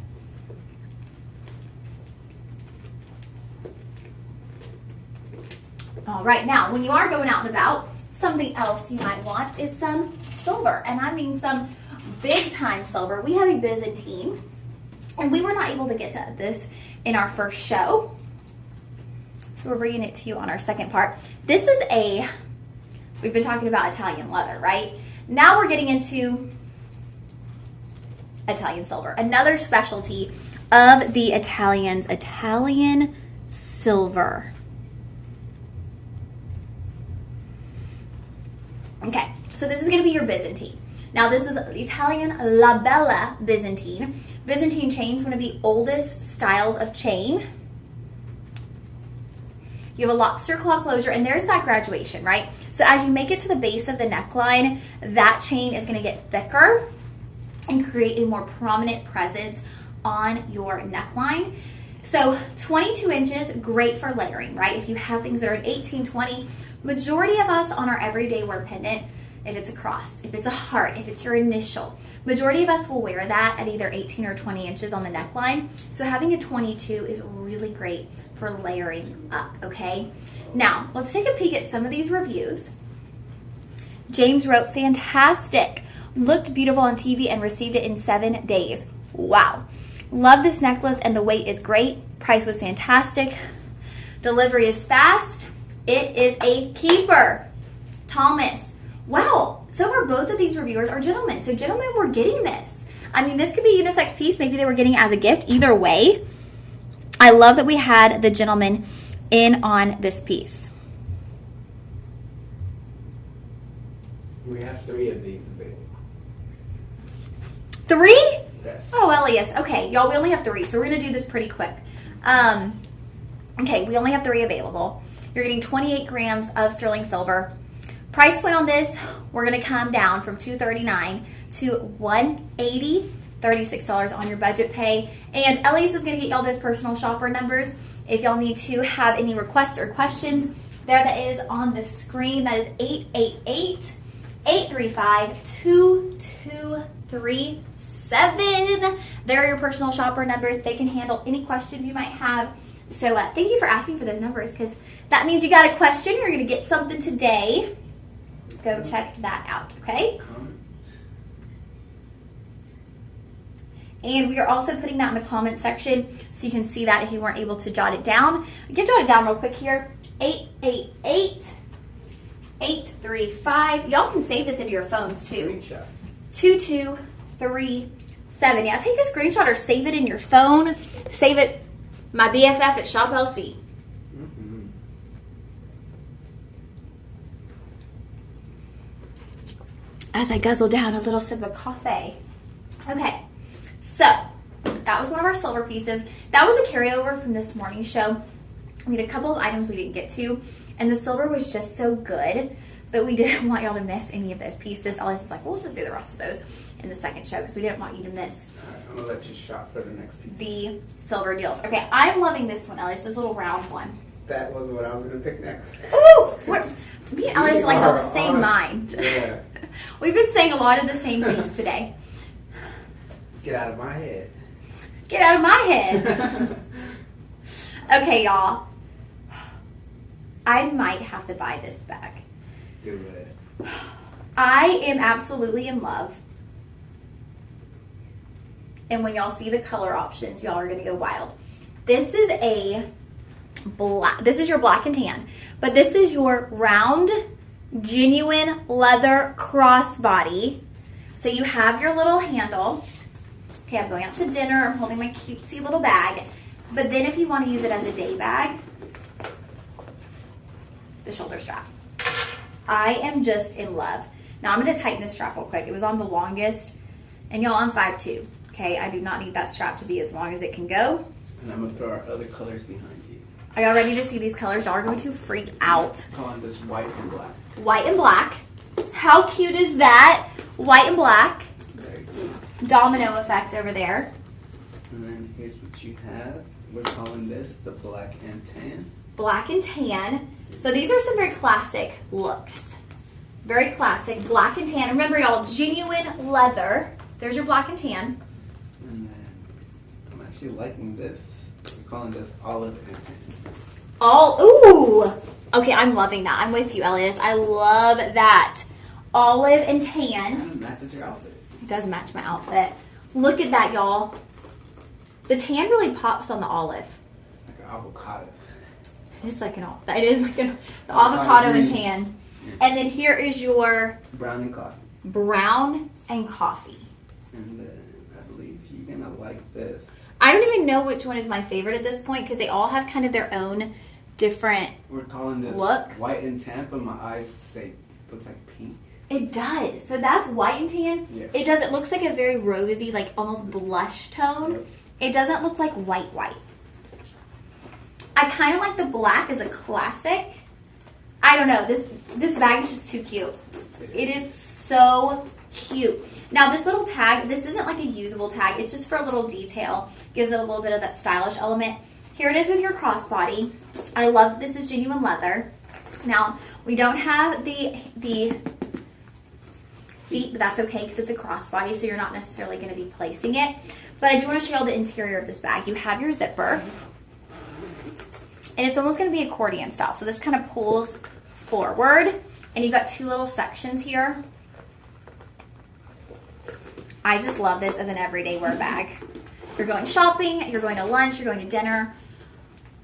All right, now when you are going out and about, something else you might want is some silver. And I mean some big time silver. We have a Byzantine, and we were not able to get to this in our first show. So we're bringing it to you on our second part. This is we've been talking about Italian leather, right? Now we're getting into Italian silver, another specialty of the Italians, Italian silver. Okay, so this is going to be your Byzantine. Now this is Italian La Bella Byzantine. Byzantine chain's one of the oldest styles of chain. You have a lobster claw closure, and there's that graduation, right? So as you make it to the base of the neckline, that chain is going to get thicker and create a more prominent presence on your neckline. So 22 inches, great for layering, right? If you have things that are at 18, 20, majority of us on our everyday wear pendant, if it's a cross, if it's a heart, if it's your initial, majority of us will wear that at either 18 or 20 inches on the neckline. So having a 22 is really great for layering up, okay? Now, let's take a peek at some of these reviews. James wrote, fantastic. Looked beautiful on TV and received it in 7 days. Wow. Love this necklace and the weight is great. Price was fantastic. Delivery is fast. It is a keeper. Thomas. Wow. So far, both of these reviewers are gentlemen. So gentlemen, we're getting this. I mean, this could be a unisex piece. Maybe they were getting it as a gift. Either way, I love that we had the gentleman in on this piece. We have 3 of these available. 3? Yes. Oh, Elias. Okay, y'all, we only have 3, so we're going to do this pretty quick. Okay, we only have 3 available. You're getting 28 grams of sterling silver. Price point on this, we're going to come down from $239 to $180, $36 on your budget pay. And Elias is going to get y'all those personal shopper numbers. If y'all need to have any requests or questions, there that is on the screen. That is 888-835-2237. There are your personal shopper numbers. They can handle any questions you might have. So thank you for asking for those numbers, because that means you got a question. You're going to get something today. Go check that out, okay? And we are also putting that in the comment section so you can see that if you weren't able to jot it down. You can jot it down real quick here. 888-835. Y'all can save this into your phones too. 2237. Yeah, take a screenshot or save it in your phone. Save it, my BFF at Shop LC. As I guzzle down a little sip of coffee. Okay, so that was one of our silver pieces. That was a carryover from this morning's show. We had a couple of items we didn't get to, and the silver was just so good that we didn't want y'all to miss any of those pieces. Alice was like, well, let's just do the rest of those in the second show because we didn't want you to miss. All right, I'm going to let you shop for the next piece. The silver deals. Okay, I'm loving this one, Alice, this little round one. That was what I was going to pick next. Ooh! Me and Alice are like on the same mind. Yeah. We've been saying a lot of the same things today. Get out of my head. Get out of my head. Okay, y'all. I might have to buy this bag Do it. I am absolutely in love. And when y'all see the color options, y'all are going to go wild. This is a black. This is your black and tan. But this is your round, genuine leather crossbody. So you have your little handle. Okay, I'm going out to dinner. I'm holding my cutesy little bag. But then if you want to use it as a day bag, the shoulder strap. I am just in love. Now I'm going to tighten this strap real quick. It was on the longest. And y'all, I'm 5'2". Okay, I do not need that strap to be as long as it can go. And I'm going to throw our other colors behind you. Are y'all ready to see these colors? Y'all are going to freak out. Calling this white and black. White and black. How cute is that? White and black. Very cool. Domino effect over there. And then here's what you have. We're calling this the black and tan. Black and tan. So these are some very classic looks. Very classic. Black and tan. Remember, y'all, genuine leather. There's your black and tan. And then I'm actually liking this. We're calling this olive and tan. Ooh. Okay, I'm loving that. I'm with you, Elias. I love that. Olive and tan. Kind of matches your outfit. It does match my outfit. Look at that, y'all. The tan really pops on the olive. Like an avocado. It is like the avocado and green. tan. And then here is your Brown and coffee. brown and coffee. And then I believe you're going to like this. I don't even know which one is my favorite at this point because they all have kind of their own different We're calling this look. white and tan, but my eyes say looks like pink. It does. So that's white and tan. Yeah. It does. It looks like a very rosy, like almost blush tone. Yep. It doesn't look like white. I kind of like the black as a classic. I don't know. This bag is just too cute. It is so cute. Now this little tag, this isn't like a usable tag. It's just for a little detail. Gives it a little bit of that stylish element. Here it is with your crossbody. I love that this is genuine leather. Now we don't have the feet, but that's okay because it's a crossbody, so you're not necessarily going to be placing it. But I do want to show you the interior of this bag. You have your zipper, and it's almost going to be accordion style. So this kind of pulls forward, and you've got two little sections here. I just love this as an everyday wear bag. You're going shopping, you're going to lunch, you're going to dinner.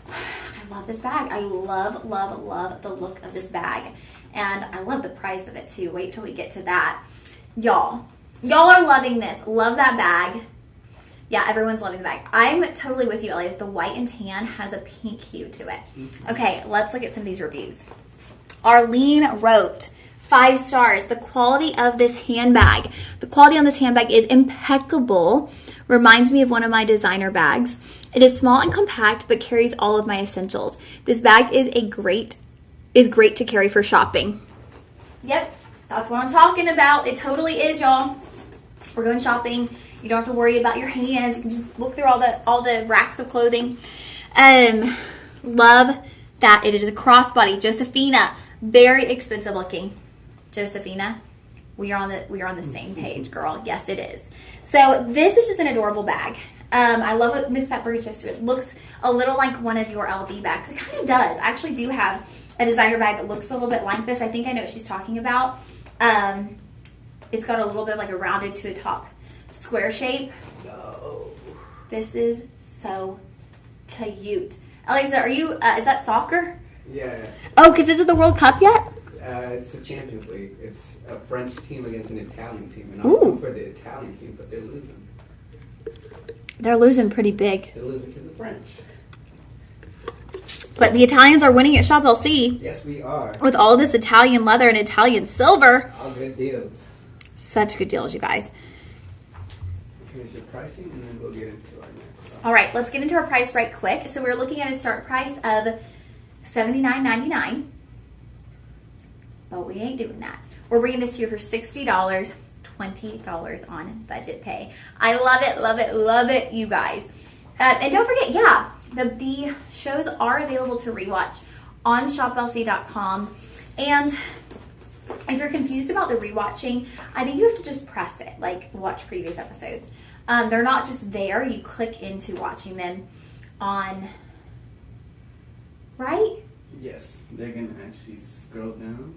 I love this bag. I love, love, love the look of this bag. And I love the price of it too. Wait till we get to that. Y'all are loving this. Love that bag. Yeah, everyone's loving the bag. I'm totally with you, Elias. The white and tan has a pink hue to it. Okay, let's look at some of these reviews. Arlene wrote, 5 stars. The quality of this handbag. The quality on this handbag is impeccable. Reminds me of one of my designer bags. It is small and compact, but carries all of my essentials. This bag is great to carry for shopping. Yep, that's what I'm talking about. It totally is, y'all. We're going shopping. You don't have to worry about your hands. You can just look through all the racks of clothing. Love that it is a crossbody. Josephina, very expensive looking. Josephina, we are on the same page, girl. Yes, it is. So this is just an adorable bag. I love what Miss Pepper just did. It looks a little like one of your LV bags. It kind of does. I actually do have a designer bag that looks a little bit like this. I think I know what she's talking about. It's got a little bit of like a rounded to a top square shape. No. This is so cute. Alexa, are you, is that soccer? Yeah. Oh, because is it the World Cup yet? It's the Champions League. It's a French team against an Italian team. And Ooh. I'm for the Italian team, but they're losing. They're losing pretty big. They're losing to the French. But the Italians are winning at Shop LC. Yes, we are. With all this Italian leather and Italian silver. All good deals. Such good deals, you guys. Here's your pricing, and then we'll get into our next one. All right, let's get into our price right quick. So we're looking at a start price of $79.99. But we ain't doing that. We're bringing this to you for $60, $20 on budget pay. I love it, love it, love it, you guys. And don't forget, yeah, the shows are available to rewatch on shoplc.com. And if you're confused about the rewatching, I think you have to just press it, like watch previous episodes. They're not just there. You click into watching them on, right? Yes, they're going to actually scroll down.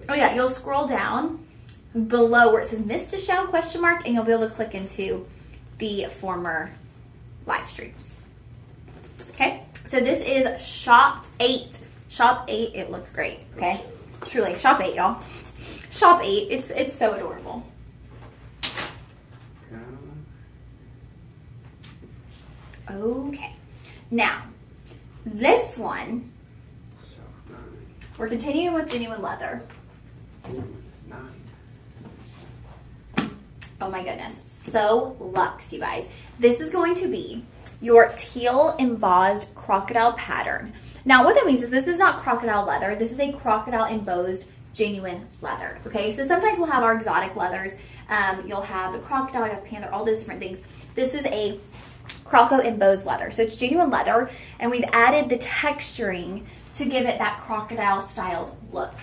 Oh yeah, you'll scroll down below where it says missed to show question mark, and you'll be able to click into the former live streams. Okay, so this is shop 8. Shop 8, it looks great. Okay, truly, shop 8, y'all. Shop 8, it's so adorable. Okay, now this one, we're continuing with genuine leather. Oh my goodness, so luxe, you guys. This is going to be your teal embossed crocodile pattern. Now what that means is this is not crocodile leather, this is a crocodile embossed genuine leather, okay? So sometimes we'll have our exotic leathers, you'll have the crocodile, you have panda, all those different things. This is a croco embossed leather, so it's genuine leather, and we've added the texturing to give it that crocodile styled look.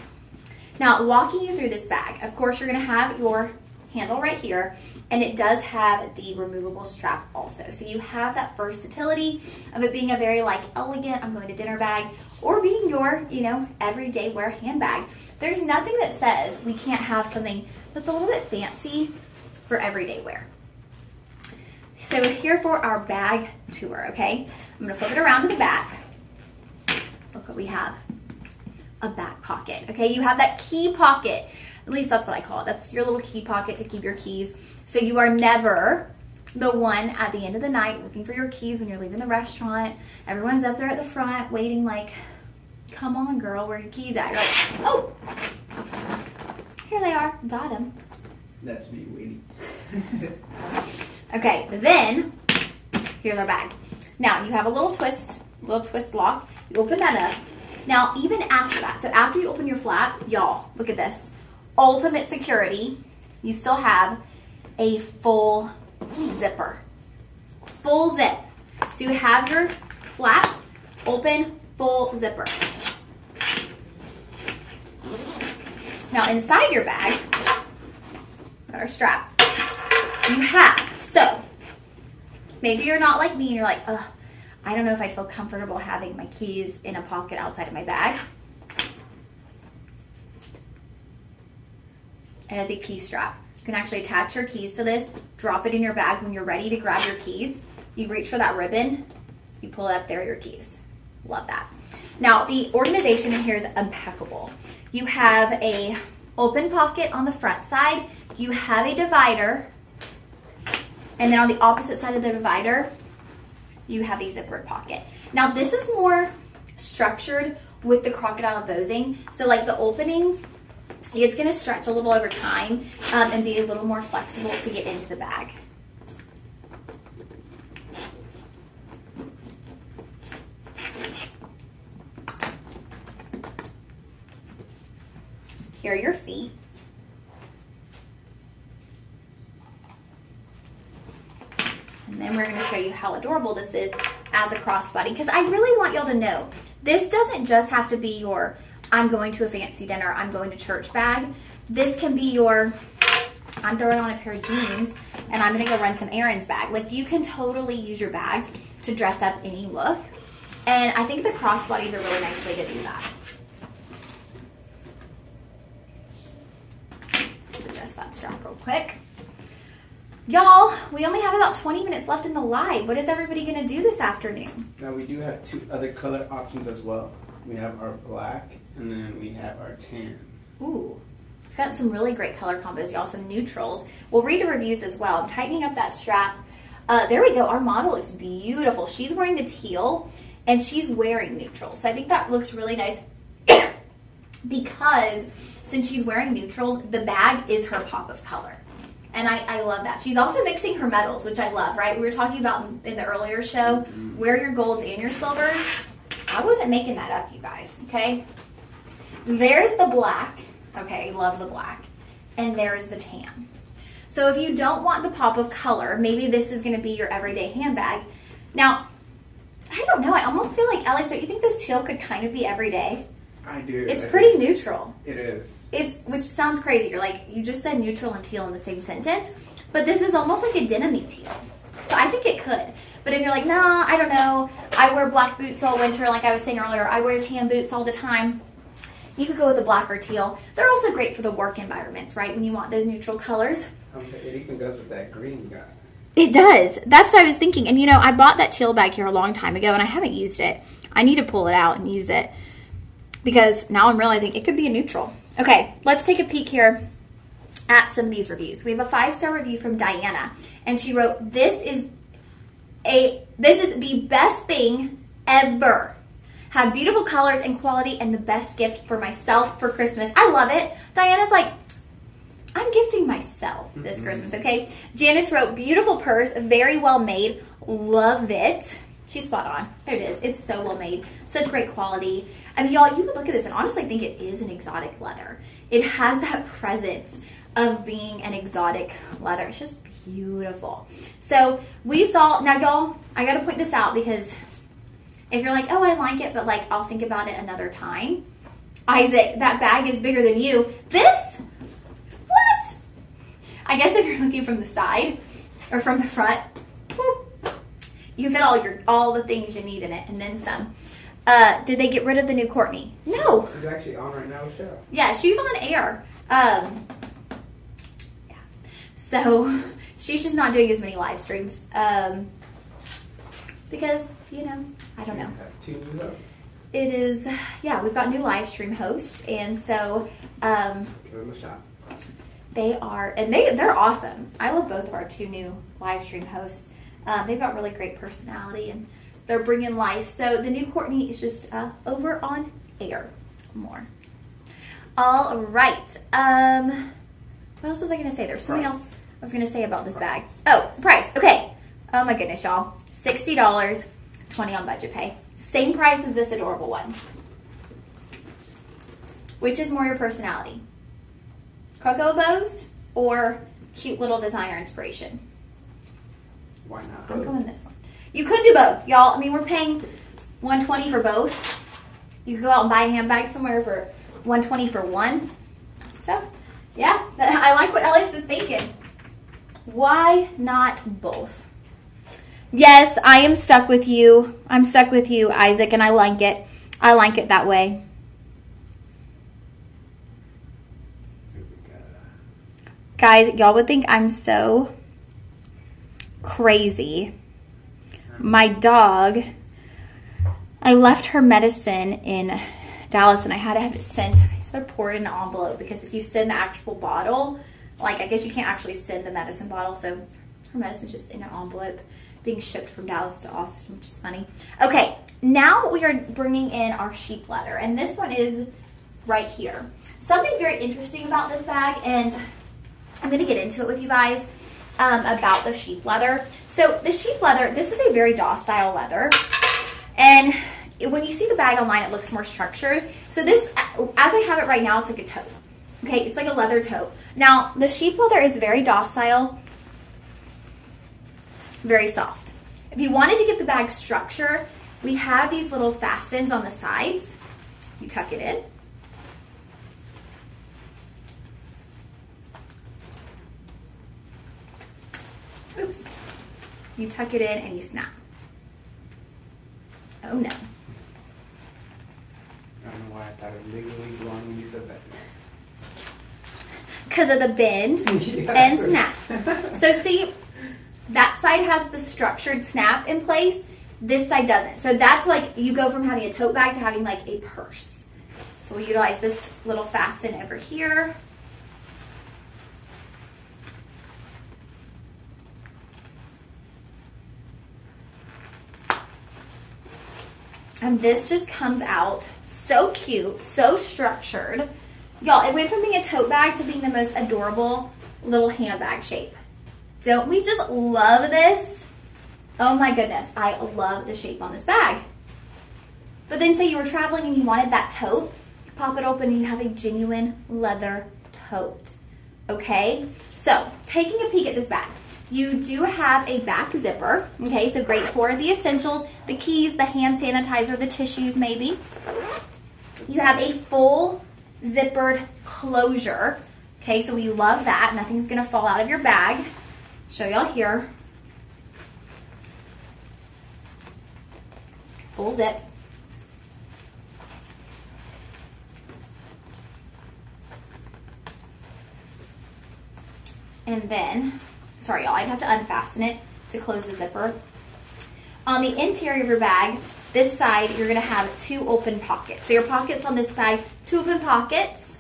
Now walking you through this bag, of course you're gonna have your handle right here, and it does have the removable strap also. So you have that versatility of it being a very like elegant, I'm going to dinner bag, or being your, you know, everyday wear handbag. There's nothing that says we can't have something that's a little bit fancy for everyday wear. So here for our bag tour, okay? I'm gonna flip it around to the back. Look what we have, a back pocket, okay? You have that key pocket. At least that's what I call it. That's your little key pocket to keep your keys. So you are never the one at the end of the night looking for your keys when you're leaving the restaurant. Everyone's up there at the front waiting like, come on girl, where are your keys at? You're like, oh, here they are, got them. That's me waiting. Okay, then here's our bag. Now you have a little twist lock. You open that up. Now even after that, so after you open your flap, y'all, look at this. Ultimate security, you still have a full zipper. Full zip. So you have your flap, open, full zipper. Now inside your bag, got our strap. You have, so maybe you're not like me and you're like, ugh, I don't know if I'd feel comfortable having my keys in a pocket outside of my bag. It has a key strap. You can actually attach your keys to this, drop it in your bag when you're ready to grab your keys. You reach for that ribbon, you pull it up, there are your keys. Love that. Now the organization in here is impeccable. You have a open pocket on the front side, you have a divider, and then on the opposite side of the divider, you have a zippered pocket. Now this is more structured with the crocodile embossing. So like the opening, it's gonna stretch a little over time and be a little more flexible to get into the bag. Here are your feet. And then we're gonna show you how adorable this is as a crossbody, because I really want y'all to know, this doesn't just have to be your, I'm going to a fancy dinner, I'm going to church bag. This can be your, I'm throwing on a pair of jeans and I'm gonna go run some errands bag. Like you can totally use your bags to dress up any look. And I think the crossbody is a really nice way to do that. Let's adjust that strap real quick. Y'all, we only have about 20 minutes left in the live. What is everybody gonna do this afternoon? Now we do have 2 other color options as well. We have our black and then we have our tan. Ooh, we've got some really great color combos, y'all, some neutrals. We'll read the reviews as well. I'm tightening up that strap. There we go, our model looks beautiful. She's wearing the teal and she's wearing neutrals. So I think that looks really nice because since she's wearing neutrals, the bag is her pop of color. And I love that. She's also mixing her metals, which I love, right? We were talking about in the earlier show, wear your golds and your silvers. I wasn't making that up, you guys, okay? There's the black. Okay, love the black. And there's the tan. So if you don't want the pop of color, maybe this is gonna be your everyday handbag. Now, I don't know, I almost feel like, Ellie, so you think this teal could kind of be everyday? I do. It's pretty neutral. It is. Which sounds crazy. You're like, you just said neutral and teal in the same sentence, but this is almost like a denim-y teal. So I think it could. But if you're like, nah, I don't know, I wear black boots all winter, like I was saying earlier, I wear tan boots all the time. You could go with a black or teal. They're also great for the work environments, right? When you want those neutral colors. It even goes with that green you got. It does. That's what I was thinking. And you know, I bought that teal bag here a long time ago and I haven't used it. I need to pull it out and use it because now I'm realizing it could be a neutral. Okay, let's take a peek here at some of these reviews. We have a 5-star review from Diana and she wrote, this is the best thing ever. Have beautiful colors and quality and the best gift for myself for Christmas. I love it. Diana's like, I'm gifting myself this Christmas, okay? Janice wrote, beautiful purse, very well made. Love it. She's spot on. There it is. It's so well made. Such great quality. I mean, y'all, you would look at this and honestly think it is an exotic leather. It has that presence of being an exotic leather. It's just beautiful. So we saw, now y'all, I got to point this out because if you're like, oh, I like it, but like, I'll think about it another time. Isaac, that bag is bigger than you. This? What? I guess if you're looking from the side or from the front, whoop, you fit all the things you need in it and then some. Did they get rid of the new Courtney? No. She's actually on right now, show. Yeah, she's on air. Yeah. So she's just not doing as many live streams because, you know, I don't know. Have 2 new hosts. It is, yeah, we've got new live stream hosts, and so give them a shot. they are, and they're awesome. I love both of our 2 new live stream hosts. They've got really great personality, and they're bringing life. So the new Courtney is just over on air more. All right. What else was I going to say? There's something else I was going to say about this bag. Oh, price. Okay. Oh my goodness, y'all. $60, $20 on budget pay. Same price as this adorable one. Which is more your personality? Cocoa bows or cute little designer inspiration? Why not? I'm going this one. You could do both, y'all. I mean, we're paying $120 for both. You could go out and buy a handbag somewhere for $120 for one. So, yeah, I like what Ellis is thinking. Why not both? Yes, I am stuck with you. I'm stuck with you, Isaac, and I like it. I like it that way. Guys, y'all would think I'm so crazy. My dog, I left her medicine in Dallas and I had to have it sent. So I poured in an envelope because if you send the actual bottle, like I guess you can't actually send the medicine bottle. So her medicine's just in an envelope being shipped from Dallas to Austin, which is funny. Okay, now we are bringing in our sheep leather, and this one is right here. Something very interesting about this bag, and I'm going to get into it with you guys about the sheep leather. So the sheep leather, this is a very docile leather, and when you see the bag online, it looks more structured. So this, as I have it right now, it's like a tote. Okay, it's like a leather tote. Now, the sheep leather is very docile, very soft. If you wanted to get the bag structure, we have these little fastens on the sides. You tuck it in. Oops. You tuck it in and you snap. Oh no. I don't know why I thought it was legally blonde when you said that. Because of the bend and snap. So see, that side has the structured snap in place. This side doesn't. So that's like you go from having a tote bag to having like a purse. So we utilize this little fasten over here. And this just comes out so cute, so structured. Y'all, it went from being a tote bag to being the most adorable little handbag shape. Don't we just love this? Oh my goodness, I love the shape on this bag. But then say you were traveling and you wanted that tote, you pop it open and you have a genuine leather tote. Okay, so taking a peek at this bag. You do have a back zipper, okay, so great for the essentials, the keys, the hand sanitizer, the tissues maybe. You have a full zippered closure, okay, so we love that. Nothing's going to fall out of your bag. Show y'all here. Full zip. And then, sorry y'all, I'd have to unfasten it to close the zipper. On the interior of your bag, this side, you're gonna have 2 open pockets. So your pockets on this bag, 2 open pockets.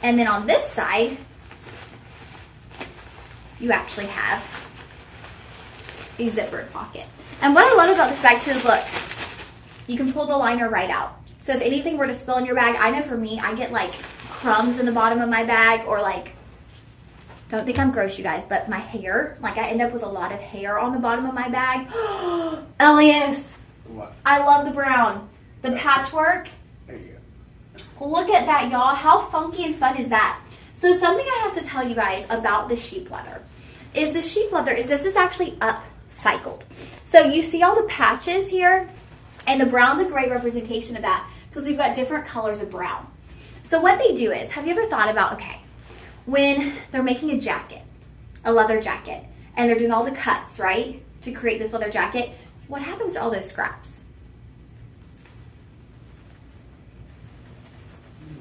And then on this side, you actually have a zippered pocket. And what I love about this bag too is, look, you can pull the liner right out. So if anything were to spill in your bag, I know for me, I get like crumbs in the bottom of my bag, or like, don't think I'm gross, you guys, but my hair, like I end up with a lot of hair on the bottom of my bag. Elias, What? I love the brown. The patchwork. There you go. Look at that, y'all. How funky and fun is that? So something I have to tell you guys about the sheep leather is this is actually upcycled. So you see all the patches here, and the brown's a great representation of that because we've got different colors of brown. So what they do is, have you ever thought about, okay, when they're making a jacket, a leather jacket, and they're doing all the cuts, right, to create this leather jacket, what happens to all those scraps?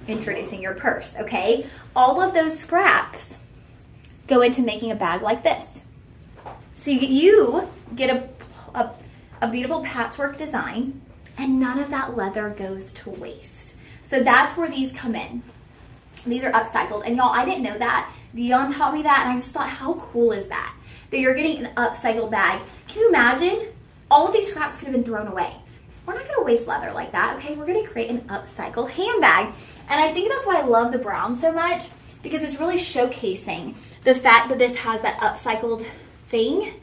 Introducing your purse, okay? All of those scraps go into making a bag like this. So you get a beautiful patchwork design, and none of that leather goes to waste. So that's where these come in. These are upcycled, and y'all, I didn't know that. Dion taught me that, and I just thought, how cool is that? That you're getting an upcycled bag. Can you imagine? All of these scraps could have been thrown away. We're not gonna waste leather like that, okay? We're gonna create an upcycled handbag. And I think that's why I love the brown so much, because it's really showcasing the fact that this has that upcycled thing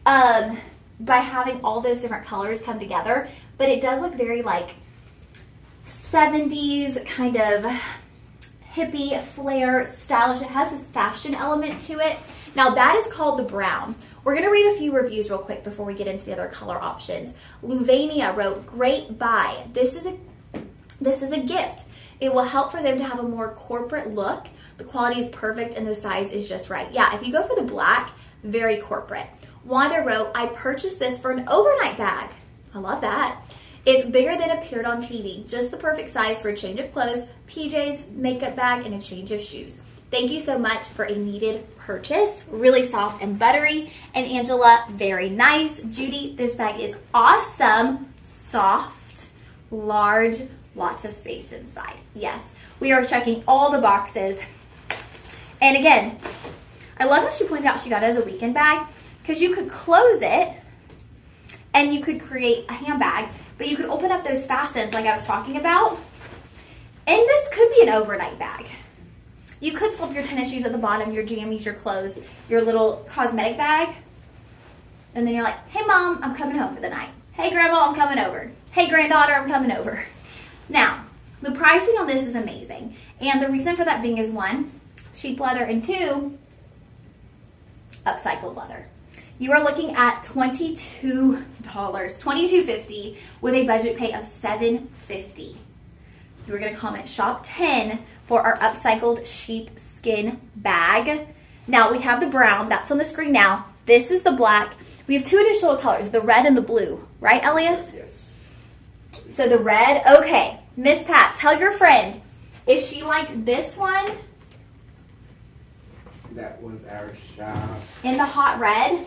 by having all those different colors come together. But it does look very like 70s kind of hippie flair stylish. It has this fashion element to it. Now that is called the brown. We're gonna read a few reviews real quick before we get into the other color options. Luvania wrote, great buy. This is a gift. It will help for them to have a more corporate look. The quality is perfect and the size is just right. Yeah, if you go for the black, very corporate. Wanda wrote, I purchased this for an overnight bag. I love that. It's bigger than appeared on TV. Just the perfect size for a change of clothes, PJs, makeup bag, and a change of shoes. Thank you so much for a needed purchase. Really soft and buttery. And Angela, very nice. Judy, this bag is awesome. Soft, large, lots of space inside. Yes, we are checking all the boxes. And again, I love how she pointed out she got it as a weekend bag, because you could close it and you could create a handbag, but you could open up those facets like I was talking about. And this could be an overnight bag. You could slip your tennis shoes at the bottom, your jammies, your clothes, your little cosmetic bag. And then you're like, hey mom, I'm coming home for the night. Hey grandma, I'm coming over. Hey granddaughter, I'm coming over. Now, the pricing on this is amazing. And the reason for that being is 1, sheep leather, and 2, upcycled leather. You are looking at $22, $22.50 with a budget pay of $7.50. You are going to comment shop 10 for our upcycled sheepskin bag. Now we have the brown, that's on the screen now. This is the black. We have 2 additional colors, the red and the blue. Right, Elias? Yes. So the red, okay. Miss Pat, tell your friend if she liked this one. That was our shop. In the hot red.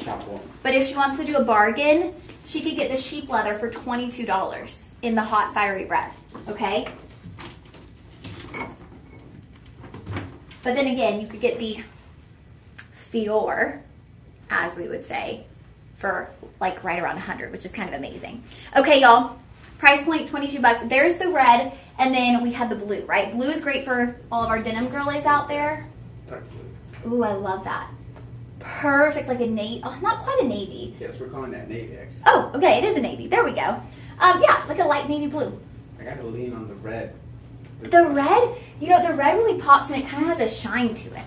Shop 1. But if she wants to do a bargain, she could get the sheep leather for $22 in the hot fiery red. Okay? But then again, you could get the Fior, as we would say, for like right around 100, which is kind of amazing. Okay, y'all. Price point, $22. There's the red, and then we have the blue, right? Blue is great for all of our denim girlies out there. Dark blue. Ooh, I love that. Perfect, like a navy. Oh, not quite a navy. Yes, we're calling that navy, actually. Oh, okay, it is a navy. There we go. Yeah, like a light navy blue. I got to lean on the red. The red, you know, the red really pops and it kind of has a shine to it.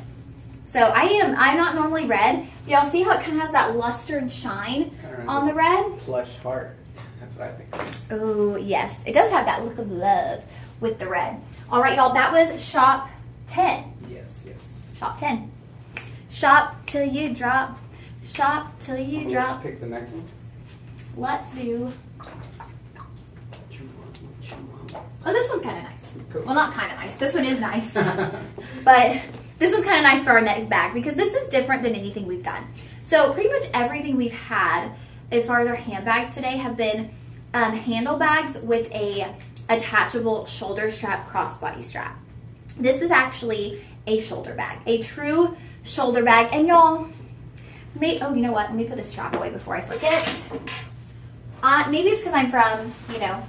So I'm not normally red. Y'all see how it kind of has that luster and shine on the red? Plush heart. That's what I think. Oh, yes. It does have that look of love with the red. All right, y'all, that was shop 10. Yes, yes. Shop 10. Shop till you drop. Shop till you drop. Let's pick the next one. Let's do... Oh, this one's kind of nice. Cool. Well, not kind of nice. This one is nice. But this one's kind of nice for our next bag because this is different than anything we've done. So pretty much everything we've had as far as our handbags today have been handle bags with a attachable shoulder strap, crossbody strap. This is actually a shoulder bag, a true shoulder bag. And y'all, oh, you know what? Let me put the strap away before I forget. Maybe it's because I'm from, you know,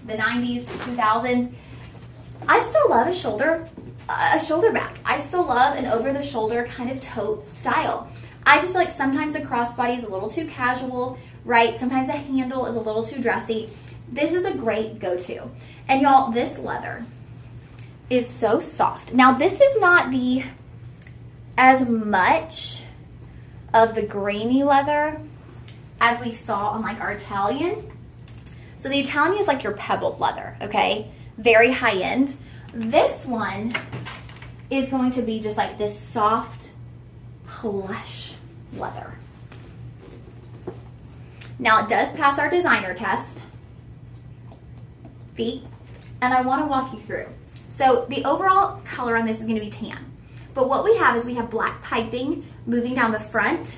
the 90s, 2000s. I still love a shoulder bag. I still love an over-the-shoulder kind of tote style. I just feel like sometimes the crossbody is a little too casual, right? Sometimes the handle is a little too dressy. This is a great go-to. And y'all, this leather is so soft. Now, this is not as much of the grainy leather as we saw on like our Italian. So the Italian is like your pebbled leather, okay? Very high end. This one is going to be just like this soft, plush leather. Now it does pass our designer test, feet, and I want to walk you through. So the overall color on this is going to be tan. But what we have is we have black piping moving down the front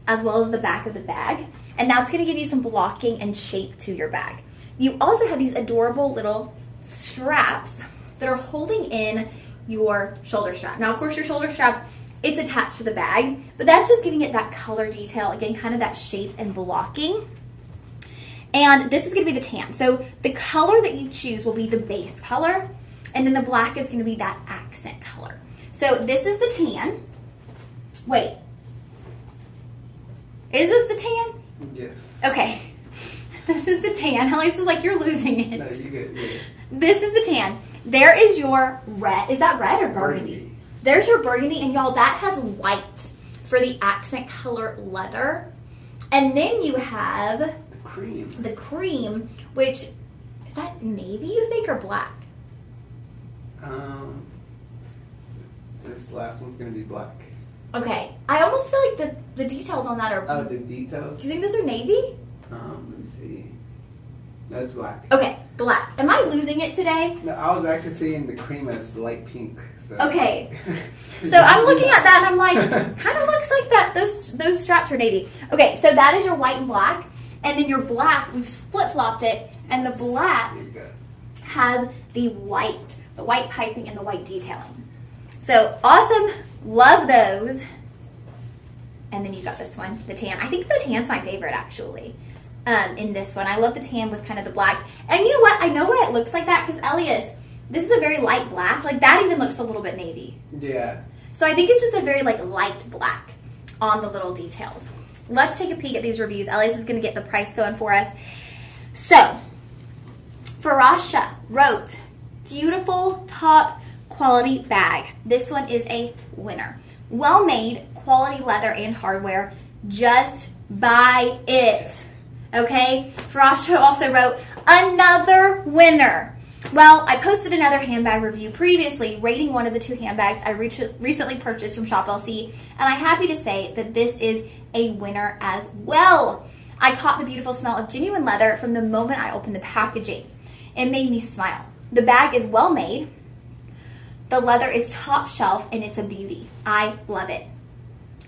as well as the back of the bag. And that's going to give you some blocking and shape to your bag. You also have these adorable little straps that are holding in your shoulder strap. Now, of course, your shoulder strap, it's attached to the bag, but that's just giving it that color detail, again, kind of that shape and blocking. And this is going to be the tan. So the color that you choose will be the base color, and then the black is going to be that accent color. So this is the tan. Wait. Is this the tan? Yes. Okay. This is the tan. Alex is like, you're losing it. No, you get it. This is the tan. There is your red. Is that red or burgundy? There's your burgundy, and y'all, that has white for the accent color leather. And then you have the cream, which, is that navy, you think, or black? This last one's gonna be black. Okay. I almost feel like the details on that are... Oh, the details? Do you think those are navy? Let me see. No, it's black. Okay, black. Am I losing it today? No, I was actually seeing the cream as light pink. So. Okay. So I'm looking at that and I'm like, kind of looks like that. Those straps are navy. Okay, so that is your white and black. And then your black, we've flip-flopped it, and the black has the white piping and the white detailing. So awesome. Love those. And then you got this one, the tan. I think the tan's my favorite, actually, in this one. I love the tan with kind of the black. And you know what? I know why it looks like that, because Elias, this is a very light black. Like, that even looks a little bit navy. Yeah. So I think it's just a very, like, light black on the little details. Let's take a peek at these reviews. Elias is going to get the price going for us. So, Farasha wrote, beautiful top quality bag. This one is a winner. Well made, quality leather and hardware. Just buy it. Okay? Farasha also wrote, another winner. Well, I posted another handbag review previously rating one of the two handbags I recently purchased from Shop LC, and I'm happy to say that this is a winner as well. I caught the beautiful smell of genuine leather from the moment I opened the packaging. It made me smile. The bag is well made. The leather is top shelf, and it's a beauty. I love it.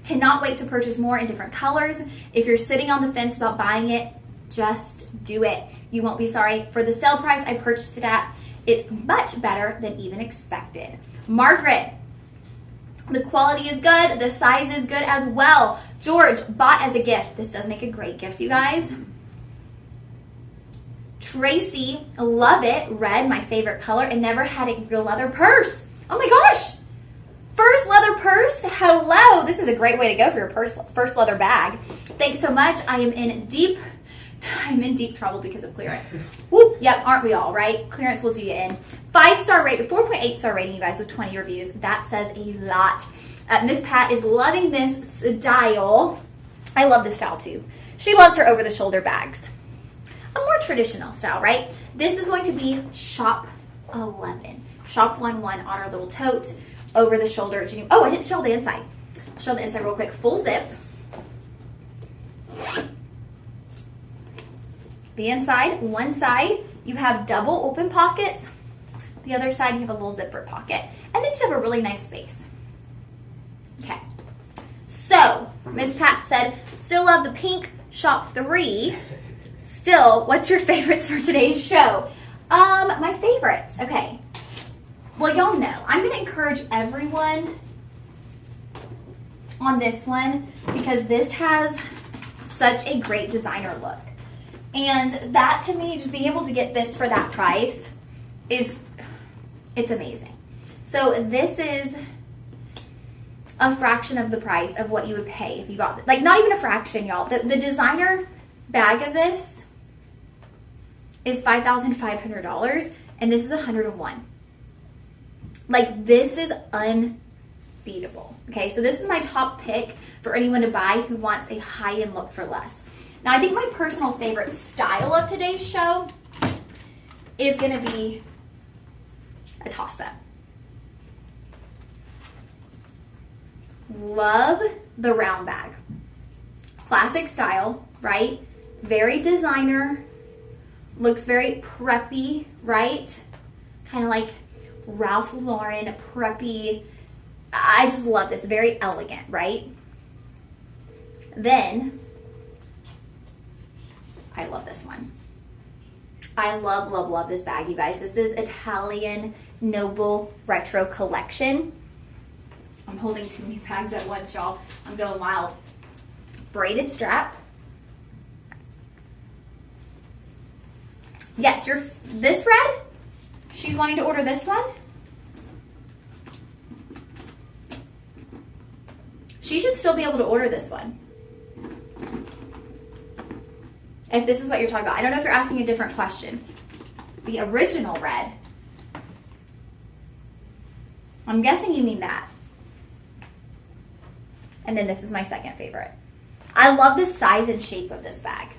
Cannot wait to purchase more in different colors. If you're sitting on the fence about buying it, just do it. You won't be sorry. For the sale price I purchased it at, it's much better than even expected. Margaret, the quality is good. The size is good as well. George, bought as a gift. This does make a great gift, you guys. Tracy, love it. Red, my favorite color, and never had a real leather purse. Oh my gosh. First leather purse. Hello. This is a great way to go for your first leather bag. Thanks so much. I'm in deep trouble because of clearance. Whoop, yep, aren't we all, right? Clearance will do you in. 5-star rating, 4.8 star rating, you guys, with 20 reviews. That says a lot. Miss Pat is loving this style. I love this style too. She loves her over-the-shoulder bags. A more traditional style, right? This is going to be Shop 11. Shop 11 on our little tote, over the shoulder. Oh, I didn't show the inside. I'll show the inside real quick. Full zip. The inside, one side, you have double open pockets, The other side, you have a little zipper pocket. And then you just have a really nice space. Okay. So, Miss Pat said, still love the pink, shop 3. Still, what's your favorites for today's show? My favorites. Okay. Well, y'all know, I'm going to encourage everyone on this one because this has such a great designer look. And that, to me, just being able to get this for that price it's amazing. So this is a fraction of the price of what you would pay if you got, like, not even a fraction, y'all. The designer bag of this is $5,500, and this is $101. Like, this is unbeatable. Okay, so this is my top pick for anyone to buy who wants a high-end look for less. Now, I think my personal favorite style of today's show is going to be a toss-up. Love the round bag. Classic style, right? Very designer. Looks very preppy, right? Kind of like Ralph Lauren, preppy. I just love this. Very elegant, right? Then, I love this one. I love, love, love this bag, you guys. This is Italian Noble Retro Collection. I'm holding too many bags at once, y'all. I'm going wild. Braided strap. Yes, this red? She's wanting to order this one? She should still be able to order this one. If this is what you're talking about. I don't know if you're asking a different question. The original red. I'm guessing you mean that. And then this is my second favorite. I love the size and shape of this bag.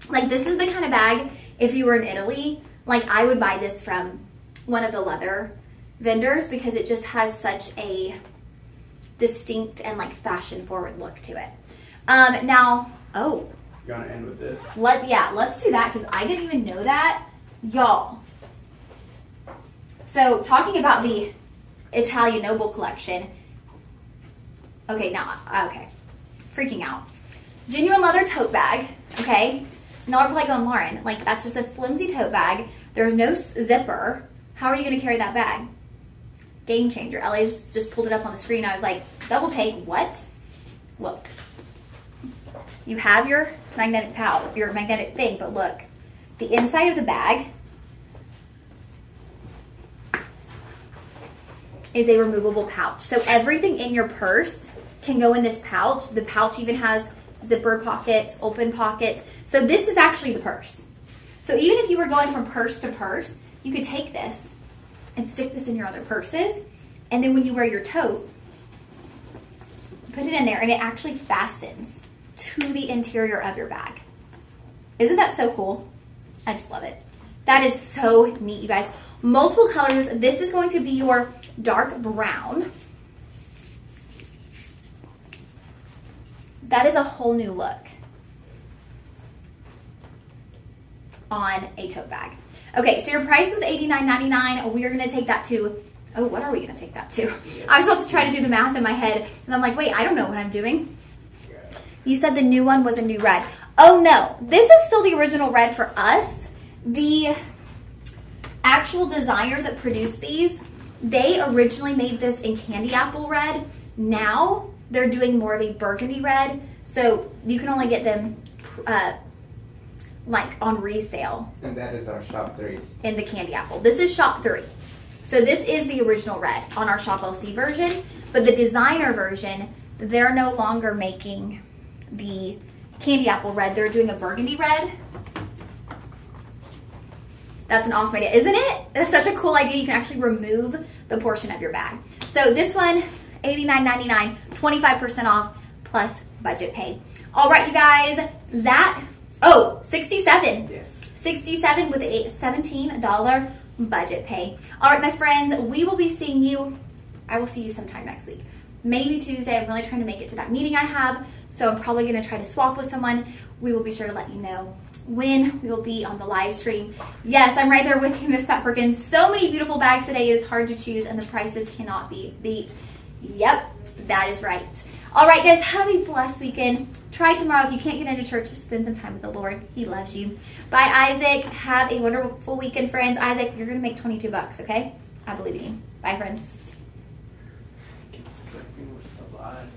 Like, this is the kind of bag, if you were in Italy, like, I would buy this from one of the leather vendors because it just has such a distinct and, like, fashion-forward look to it. Now, oh. You want to end with this? Let's do that because I didn't even know that. Y'all. So, talking about the Italian Noble collection. Okay, freaking out. Genuine leather tote bag, okay? Now we're probably going, Lauren, like, that's just a flimsy tote bag. There's no zipper. How are you going to carry that bag? Game changer. LA just pulled it up on the screen. I was like, double take, what? Look. You have your magnetic pouch, your magnetic thing, but look. The inside of the bag is a removable pouch. So everything in your purse can go in this pouch. The pouch even has zipper pockets, open pockets. So this is actually the purse. So even if you were going from purse to purse, you could take this and stick this in your other purses. And then when you wear your tote, put it in there and it actually fastens to the interior of your bag. Isn't that so cool? I just love it. That is so neat, you guys. Multiple colors. This is going to be your dark brown. That is a whole new look on a tote bag. Okay, so your price was $89.99. We are going to take that to, oh, what are we going to take that to? I was about to try to do the math in my head, and I'm like, wait, I don't know what I'm doing. You said the new one was a new red. Oh, no. This is still the original red for us. The actual designer that produced these, they originally made this in candy apple red. Now they're doing more of a burgundy red, so you can only get them like on resale. And that is our shop 3. In the candy apple. This is shop 3. So this is the original red on our shop LC version, but the designer version, they're no longer making the candy apple red. They're doing a burgundy red. That's an awesome idea, isn't it? That's such a cool idea. You can actually remove the portion of your bag. So this one, $89.99, 25% off plus budget pay. All right, you guys, that, oh, $67. Yes. $67 with a $17 budget pay. All right, my friends, we will be seeing you. I will see you sometime next week. Maybe Tuesday. I'm really trying to make it to that meeting I have, so I'm probably going to try to swap with someone. We will be sure to let you know when we will be on the live stream. Yes, I'm right there with you, Miss Pat Perkins. So many beautiful bags today. It is hard to choose, and the prices cannot be beat. Yep, that is right. All right, guys, have a blessed weekend. Try tomorrow. If you can't get into church, spend some time with the Lord. He loves you. Bye, Isaac. Have a wonderful weekend, friends. Isaac, you're going to make $22, okay? I believe in you. Bye, friends. We're still live.